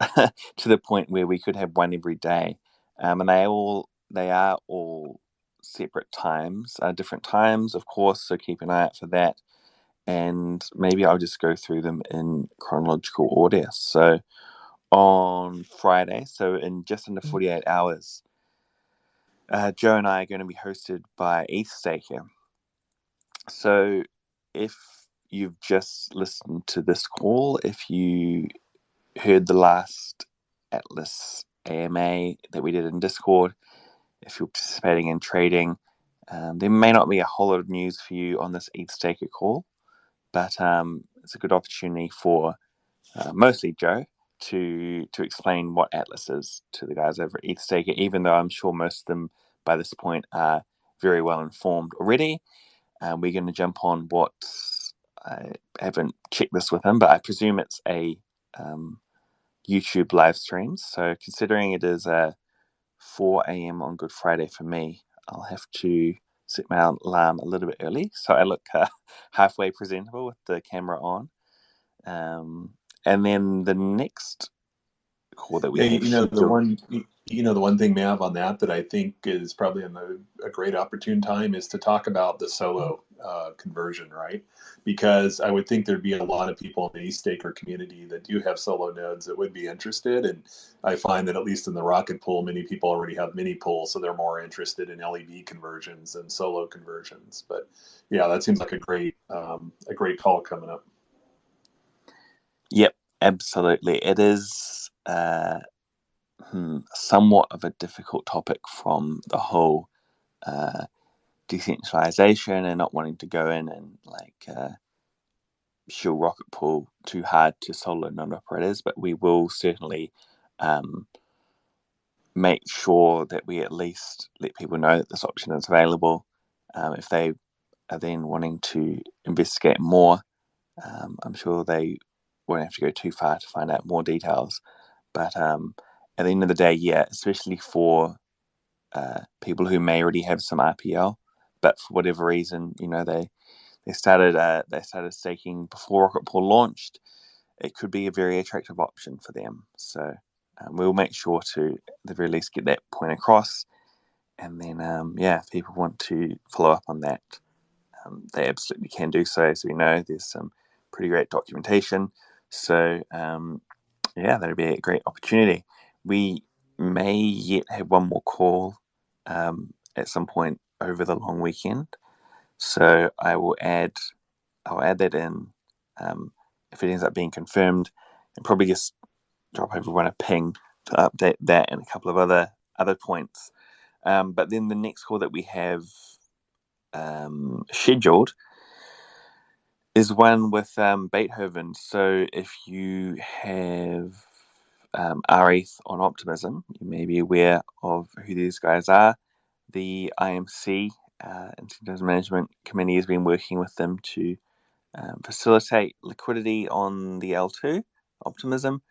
[SPEAKER 3] to the point where we could have one every day. And they are all separate times, different times, of course. So keep an eye out for that. And maybe I'll just go through them in chronological order. So on Friday, so in just under 48 hours, Joe and I are going to be hosted by ETH Staker. So if you've just listened to this call, if you heard the last Atlas AMA that we did in Discord, if you're participating in trading, there may not be a whole lot of news for you on this ETH Staker call, but it's a good opportunity for mostly Joe to explain what Atlas is to the guys over at ETH Staker, even though I'm sure most of them by this point are very well informed already. We're going to jump on what I haven't checked this with him, but I presume it's a YouTube live stream. So considering it is 4 a.m. on Good Friday for me, I'll have to set my alarm a little bit early so I look halfway presentable with the camera on. And then the next call that we have
[SPEAKER 1] the one thing, Mav, on that I think is probably a great opportune time is to talk about the solo conversion, right? Because I would think there'd be a lot of people in the ETHStaker community that do have solo nodes that would be interested, and I find that at least in the Rocket pool, many people already have mini pools, so they're more interested in LEV conversions than solo conversions. But yeah, that seems like a great call coming up.
[SPEAKER 3] Yep, absolutely. It is somewhat of a difficult topic from the whole decentralization and not wanting to go in and shill Rocket Pool too hard to solo non-operators, but we will certainly make sure that we at least let people know that this option is available. If they are then wanting to investigate more, I'm sure they won't have to go too far to find out more details. But at the end of the day, yeah, especially for people who may already have some RPL, but for whatever reason, they started staking before Rocket Pool launched, it could be a very attractive option for them. So we'll make sure to, at the very least, get that point across. And then, if people want to follow up on that, they absolutely can do so. As we know, there's some pretty great documentation. So, that'll be a great opportunity. We may yet have one more call at some point over the long weekend. So I'll add that in if it ends up being confirmed, and probably just drop everyone a ping to update that and a couple of other points. But then the next call that we have scheduled is one with Beethoven. So if you have rETH on Optimism, you may be aware of who these guys are. The IMC, Incentives Management Committee, has been working with them to facilitate liquidity on the L2 Optimism.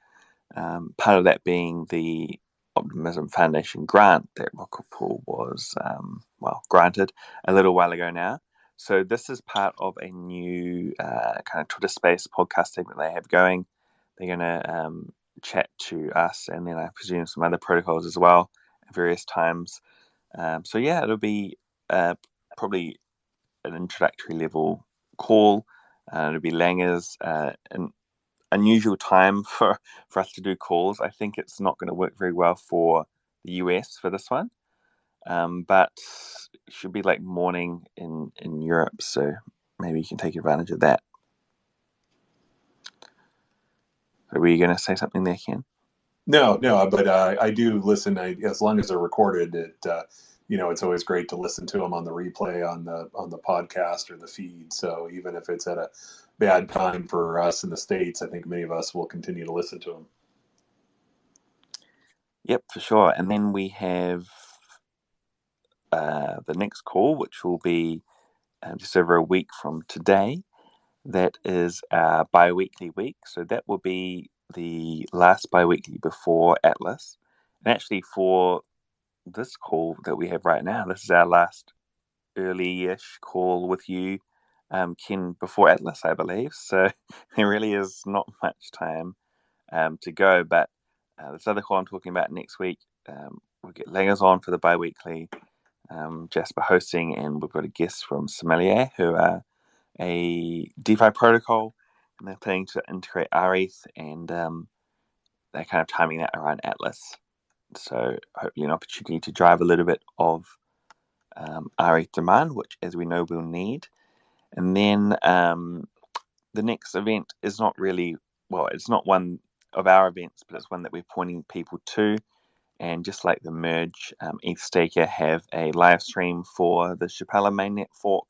[SPEAKER 3] Part of that being the Optimism Foundation grant that Rocket Pool was granted a little while ago now. So this is part of a new kind of Twitter Space podcasting that they have going. They're going to chat to us, and then I presume some other protocols as well at various times. So yeah, it'll be probably an introductory level call. It'll be Langer's an unusual time for us to do calls. I think it's not going to work very well for the US for this one, but it should be like morning in Europe, so maybe you can take advantage of that. Are we going to say something there, Ken?
[SPEAKER 1] No, but I do listen. As long as they're recorded, it's always great to listen to them on the replay on the podcast or the feed. So even if it's at a bad time for us in the States, I think many of us will continue to listen to them.
[SPEAKER 3] Yep, for sure. And then we have the next call, which will be just over a week from today. That is our bi-weekly week. So that will be the last bi-weekly before Atlas. And actually for this call that we have right now, this is our last early-ish call with you, Ken, before Atlas, I believe. So there really is not much time to go. But this other call I'm talking about next week, we'll get Langers on for the bi-weekly, Jasper hosting, and we've got a guest from Sommelier, who are a DeFi protocol, and they're planning to integrate rETH, and they're kind of timing that around Atlas. So hopefully an opportunity to drive a little bit of rETH demand, which, as we know, we'll need. And then the next event is not really, well, it's not one of our events, but it's one that we're pointing people to. And just like the merge, ETHStaker have a live stream for the Chapala mainnet fork.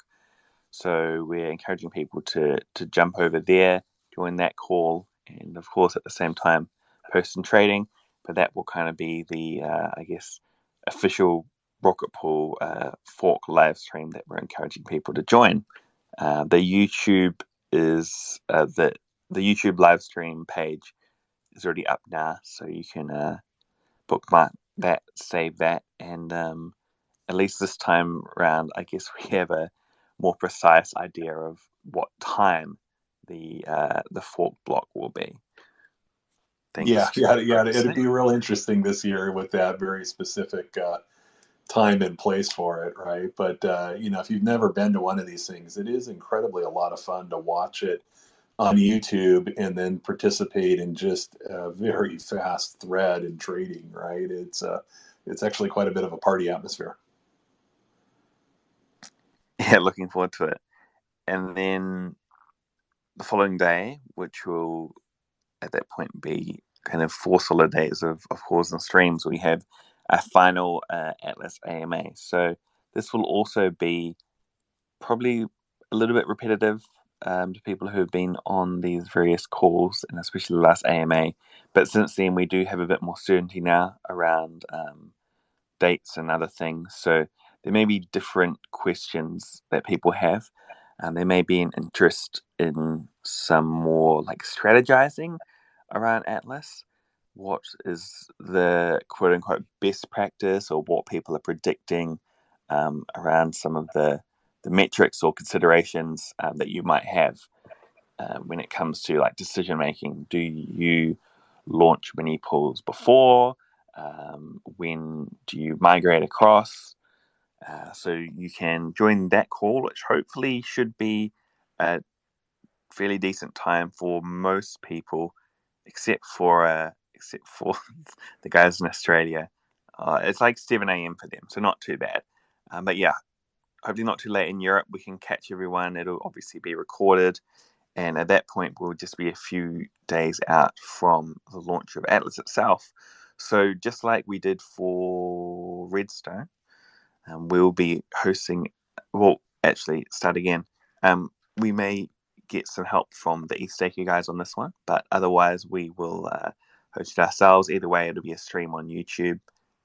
[SPEAKER 3] So we're encouraging people to jump over there, join that call, and of course at the same time post and trading. But that will kind of be the, official Rocket Pool fork live stream that we're encouraging people to join. The YouTube is the YouTube live stream page is already up now, so you can bookmark that, save that, and at least this time around, I guess we have a more precise idea of what time the fork block will be.
[SPEAKER 1] Yeah. It'd be real interesting this year with that very specific time and place for it, right? But if you've never been to one of these things, it is incredibly a lot of fun to watch it on YouTube and then participate in just a very fast thread and trading, right? It's actually quite a bit of a party atmosphere.
[SPEAKER 3] Yeah, looking forward to it. And then the following day, which will at that point be kind of 4 solid days of calls and streams, we have a final Atlas AMA. So this will also be probably a little bit repetitive to people who have been on these various calls, and especially the last AMA. But since then, we do have a bit more certainty now around dates and other things. So there may be different questions that people have. There may be an interest in some more like strategizing around Atlas. What is the quote unquote best practice, or what people are predicting around some of the metrics or considerations that you might have when it comes to like decision making? Do you launch mini pools before? When do you migrate across? So you can join that call, which hopefully should be a fairly decent time for most people, except for the guys in Australia. It's like 7 a.m. for them, so not too bad. But yeah, hopefully not too late in Europe. We can catch everyone. It'll obviously be recorded. And at that point, we'll just be a few days out from the launch of Atlas itself. So just like we did for Redstone, we'll be hosting, well, actually, start again. We may get some help from the ETHStaker guys on this one, but otherwise we will host it ourselves. Either way, it'll be a stream on YouTube,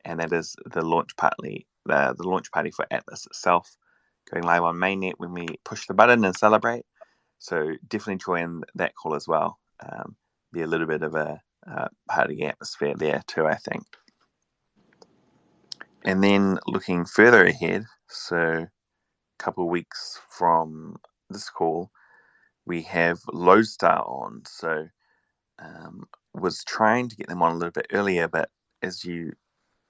[SPEAKER 3] and that is the launch party for Atlas itself, going live on mainnet when we push the button and celebrate. So definitely join that call as well. Be a little bit of a party atmosphere there too, I think. And then looking further ahead, so couple of weeks from this call, we have Lodestar on. So was trying to get them on a little bit earlier, but as you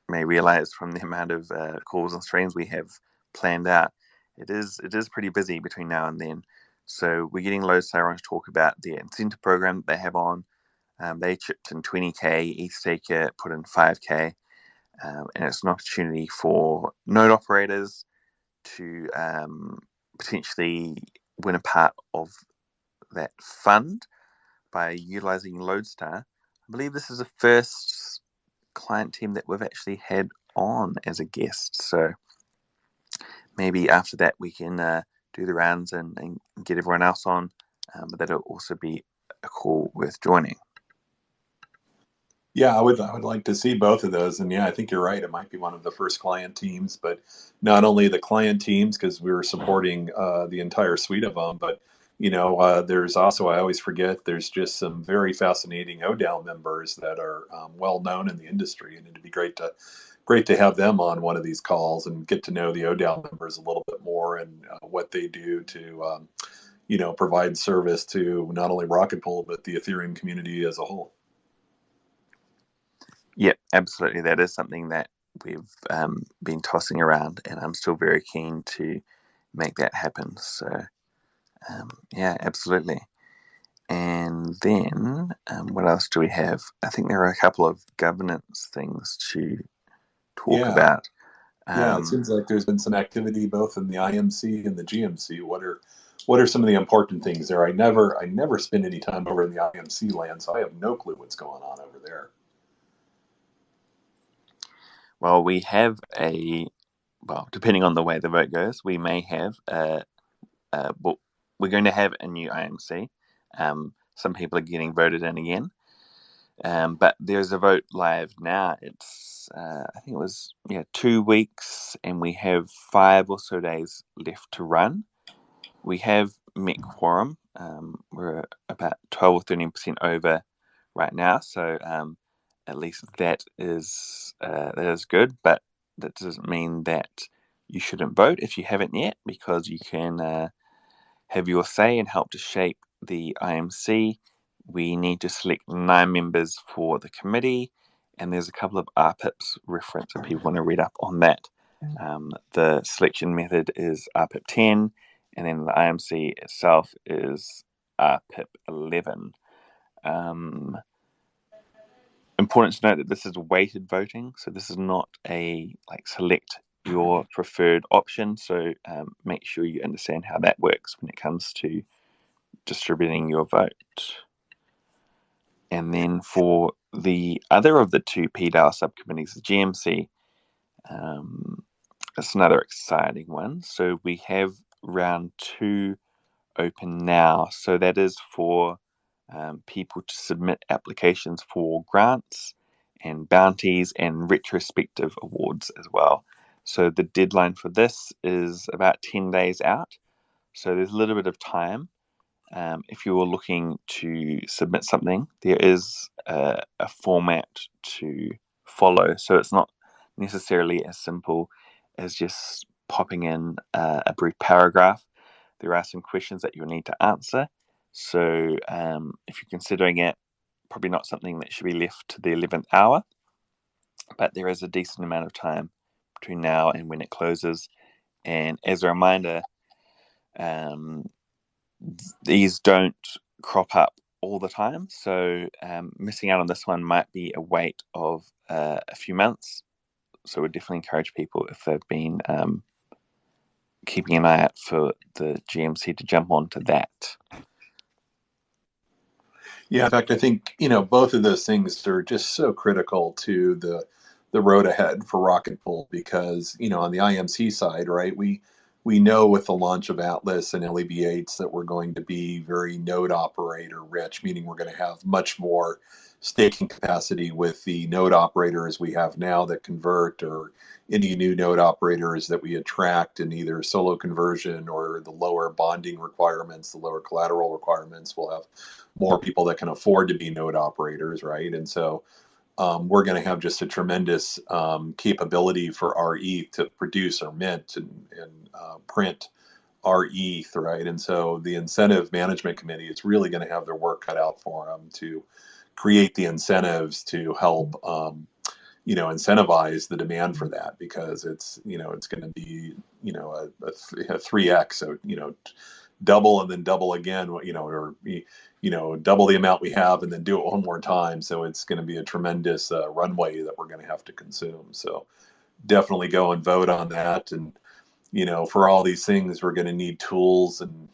[SPEAKER 3] may realize from the amount of calls and streams we have planned out, it is pretty busy between now and then. So we're getting Lodestar on to talk about the incentive program that they have on. They chipped in 20k, ETH Staker put in 5k, and it's an opportunity for node operators to potentially win a part of that fund by utilizing Lodestar. I believe this is the first client team that we've actually had on as a guest. So maybe after that we can do the rounds and get everyone else on. But that'll also be a call worth joining.
[SPEAKER 1] Yeah, I would like to see both of those. And yeah, I think you're right. It might be one of the first client teams, but not only the client teams, because we're supporting the entire suite of them, but there's also, I always forget, there's just some very fascinating ODAO members that are well known in the industry, and it'd be great to have them on one of these calls and get to know the ODAO members a little bit more and what they do to provide service to not only Rocket Pool but the Ethereum community as a whole.
[SPEAKER 3] Yeah, absolutely. That is something that we've been tossing around, and I'm still very keen to make that happen. So, yeah, absolutely. And then what else do we have? I think there are a couple of governance things to talk about.
[SPEAKER 1] Yeah, it seems like there's been some activity both in the IMC and the GMC. What are some of the important things there? I never spend any time over in the IMC land, so I have no clue what's going on over there.
[SPEAKER 3] Well, we have depending on the way the vote goes, we may have we're going to have a new IMC. Some people are getting voted in again. But there's a vote live now. It's I think it was 2 weeks, and we have 5 or so days left to run. We have met quorum. We're about 12 or 13% over right now, so at least that is good. But that doesn't mean that you shouldn't vote if you haven't yet, because you can have your say and help to shape the IMC. We need to select 9 members for the committee, and there's a couple of RPIPs reference if people want to read up on that. The selection method is RPIP 10, and then the IMC itself is RPIP 11. Important to note that this is weighted voting, so this is not a select your preferred option. So make sure you understand how that works when it comes to distributing your vote. And then for the other of the 2 PDAO subcommittees, the GMC, it's another exciting one. So we have round 2 open now. So that is for people to submit applications for grants and bounties and retrospective awards as well. So the deadline for this is about 10 days out. So there's a little bit of time. If you were looking to submit something, there is a format to follow. So it's not necessarily as simple as just popping in a brief paragraph. There are some questions that you'll need to answer. So if you're considering it, probably not something that should be left to the 11th hour, but there is a decent amount of time between now and when it closes. And as a reminder, these don't crop up all the time, so missing out on this one might be a wait of a few months. So we definitely encourage people, if they've been keeping an eye out for the GMC, to jump onto that.
[SPEAKER 1] Yeah, in fact, I think both of those things are just so critical to the road ahead for Rocket Pool, because on the IMC side, right, we know with the launch of Atlas and LEB8s that we're going to be very node operator rich, meaning we're going to have much more staking capacity with the node operators we have now that convert, or any new node operators that we attract in either solo conversion or the lower bonding requirements, the lower collateral requirements. We'll have more people that can afford to be node operators, right? And so we're going to have just a tremendous capability for our ETH to produce or mint and print rETH, right? And so the incentive management committee is really going to have their work cut out for them to create the incentives to help, incentivize the demand for that, because it's going to be a 3x, so double and then double again, or double the amount we have and then do it one more time. So it's going to be a tremendous runway that we're going to have to consume. So definitely go and vote on that. And for all these things, we're going to need tools and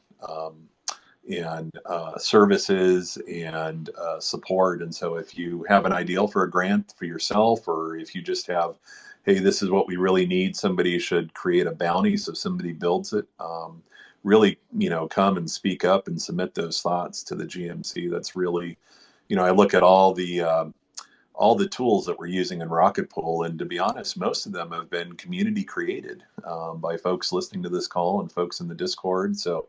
[SPEAKER 1] services and support. And so if you have an ideal for a grant for yourself, or if you just have, hey, this is what we really need, somebody should create a bounty so somebody builds it. Really, come and speak up and submit those thoughts to the GMC. That's really, I look at all the tools that we're using in Rocket Pool, and to be honest, most of them have been community created by folks listening to this call and folks in the Discord. So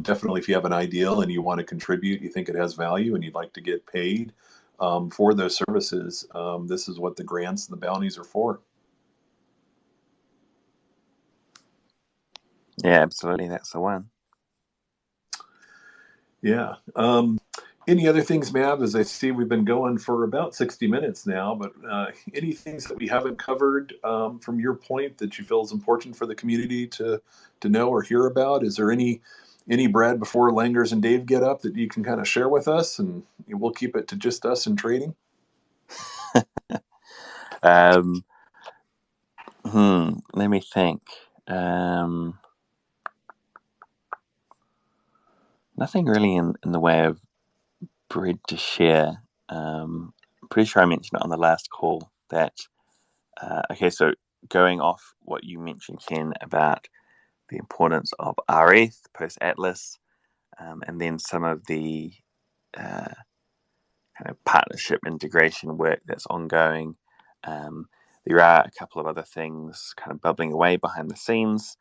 [SPEAKER 1] definitely, if you have an ideal and you want to contribute, you think it has value, and you'd like to get paid for those services, this is what the grants and the bounties are for.
[SPEAKER 3] Yeah, absolutely. That's the one.
[SPEAKER 1] Yeah. Any other things, Mav? As I see, we've been going for about 60 minutes now, but any things that we haven't covered from your point that you feel is important for the community to know or hear about? Is there any Brad, before Langers and Dave get up, that you can kind of share with us, and we'll keep it to just us and trading?
[SPEAKER 3] Let me think. Nothing really in the way of bread to share. I'm pretty sure I mentioned it on the last call that, okay, so going off what you mentioned, Ken, about the importance of rETH post-Atlas, and then some of the kind of partnership integration work that's ongoing. There are a couple of other things kind of bubbling away behind the scenes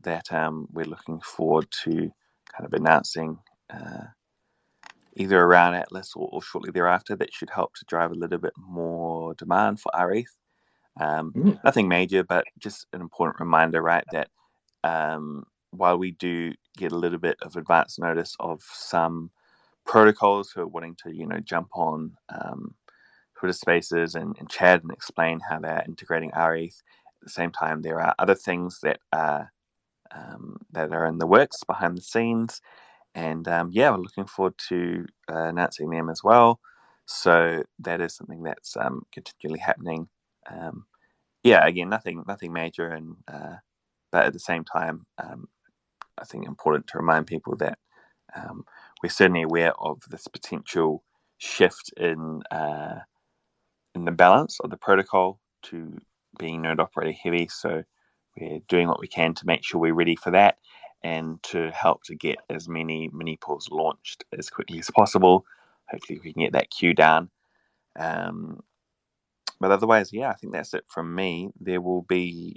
[SPEAKER 3] that we're looking forward to kind of announcing either around Atlas or shortly thereafter, that should help to drive a little bit more demand for rETH. Nothing major, but just an important reminder, right, that while we do get a little bit of advance notice of some protocols who are wanting to, jump on Twitter Spaces and chat and explain how they're integrating rETH, at the same time, there are other things that are in the works behind the scenes. And we're looking forward to announcing them as well. So that is something that's continually happening. Again, nothing major, and but at the same time, I think important to remind people that we're certainly aware of this potential shift in the balance of the protocol to being node operator heavy. So we're doing what we can to make sure we're ready for that, and to help to get as many mini pools launched as quickly as possible. Hopefully we can get that queue down. But otherwise, I think that's it from me. There will be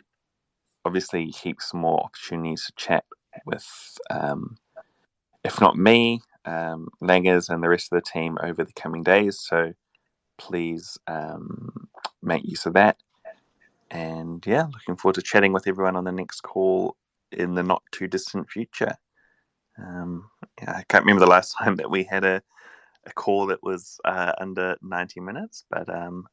[SPEAKER 3] obviously heaps more opportunities to chat with, if not me, Langers and the rest of the team over the coming days. So please make use of that. And looking forward to chatting with everyone on the next call in the not too distant future. I can't remember the last time that we had a call that was under 90 minutes, but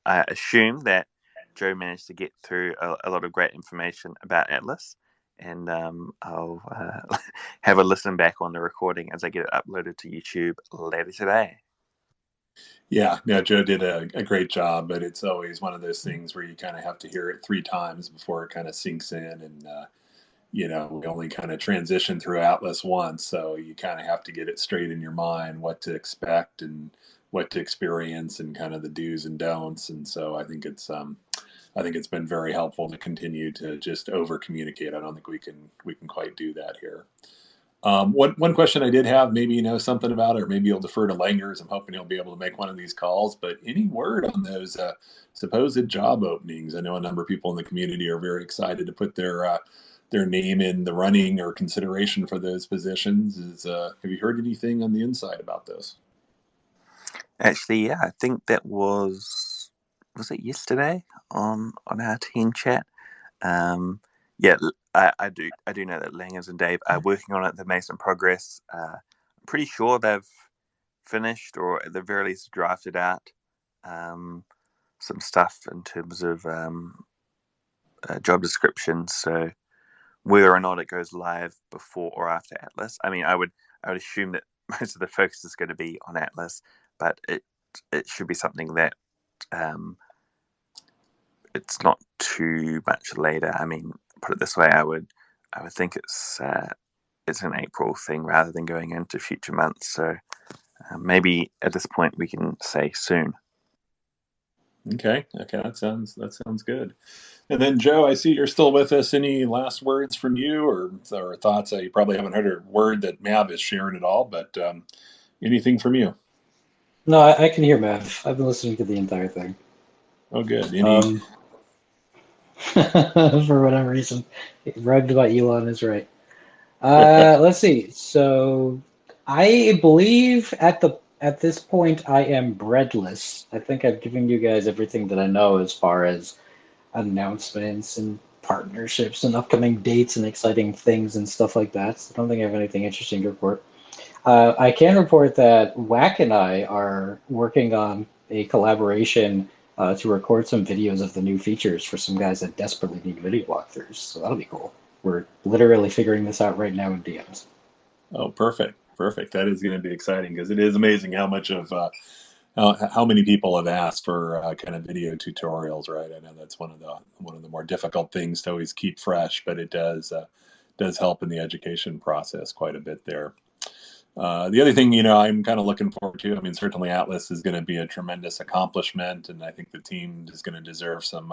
[SPEAKER 3] I assume that Joe managed to get through a lot of great information about Atlas, and I'll have a listen back on the recording as I get it uploaded to YouTube later today.
[SPEAKER 1] Yeah, Joe did a great job, but it's always one of those things where you kind of have to hear it 3 times before it kind of sinks in. And, we only kind of transition through Atlas once, so you kind of have to get it straight in your mind, what to expect and what to experience, and kind of the do's and don'ts. And so I think it's been very helpful to continue to just over communicate. I don't think we can quite do that here. One question I did have, maybe you know something about it, or maybe you'll defer to Langers. I'm hoping he'll be able to make one of these calls. But any word on those supposed job openings? I know a number of people in the community are very excited to put their name in the running or consideration for those positions. Have you heard anything on the inside about those?
[SPEAKER 3] Actually, I think that was it yesterday on our team chat? I do know that Langers and Dave are working on it. They've made some progress. I'm pretty sure they've finished, or at the very least drafted out some stuff in terms of job descriptions. So whether or not it goes live before or after Atlas, I mean, I would assume that most of the focus is going to be on Atlas, but it should be something that it's not too much later. I mean, put it this way, I would think it's an April thing rather than going into future months. So maybe at this point we can say soon.
[SPEAKER 1] Okay, that sounds good. And then Joe, I see you're still with us. Any last words from you, or thoughts? You probably haven't heard a word that Mav has shared at all, but anything from you?
[SPEAKER 2] No, I can hear Mav. I've been listening to the entire thing.
[SPEAKER 1] Oh, good.
[SPEAKER 2] For whatever reason, rugged about Elon is right. Let's see. So I believe at this point I am breadless. I think I've given you guys everything that I know as far as announcements and partnerships and upcoming dates and exciting things and stuff like that. So I don't think I have anything interesting to report. I can report that Whack and I are working on a collaboration to record some videos of the new features for some guys that desperately need video walkthroughs. So that'll be cool. We're literally figuring this out right now in DMs.
[SPEAKER 1] Oh, perfect. That is going to be exciting because it is amazing how much of how many people have asked for kind of video tutorials, right? I know that's one of the more difficult things to always keep fresh, but it does help in the education process quite a bit there. The other thing, I'm kind of looking forward to, I mean, certainly Atlas is going to be a tremendous accomplishment, and I think the team is going to deserve some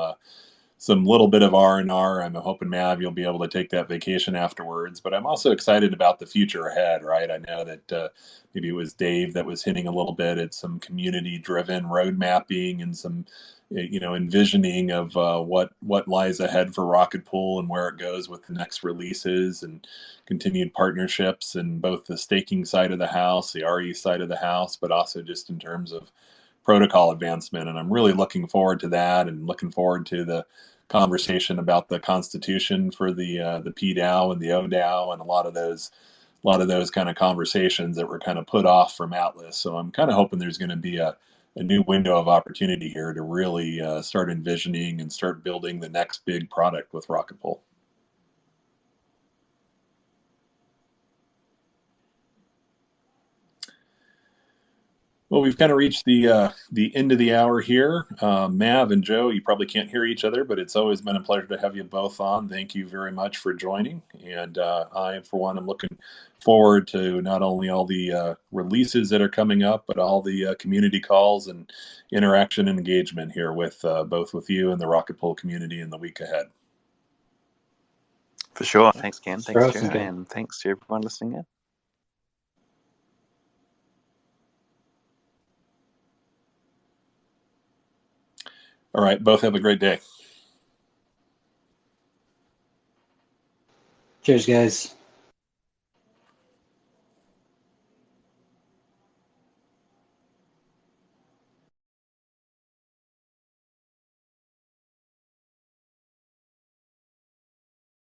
[SPEAKER 1] little bit of R&R. I'm hoping, Mav, you'll be able to take that vacation afterwards, but I'm also excited about the future ahead, right? I know that maybe it was Dave that was hitting a little bit at some community-driven road mapping and some envisioning of what lies ahead for Rocket Pool and where it goes with the next releases and continued partnerships in both the staking side of the house, the RE side of the house, but also just in terms of protocol advancement. And I'm really looking forward to that, and looking forward to the conversation about the constitution for the PDAO and the ODAO, and a lot of those kind of conversations that were kind of put off from Atlas. So I'm kind of hoping there's going to be a new window of opportunity here to really start envisioning and start building the next big product with Rocket Pool. Well, we've kind of reached the end of the hour here. Mav and Joe, you probably can't hear each other, but it's always been a pleasure to have you both on. Thank you very much for joining. And I, for one, am looking forward to not only all the releases that are coming up, but all the community calls and interaction and engagement here with both with you and the Rocket Pool community in the week ahead.
[SPEAKER 3] For sure. Thanks, Ken. Thanks, Joe. And thanks to everyone listening in.
[SPEAKER 1] All right. Both have a great day.
[SPEAKER 2] Cheers, guys.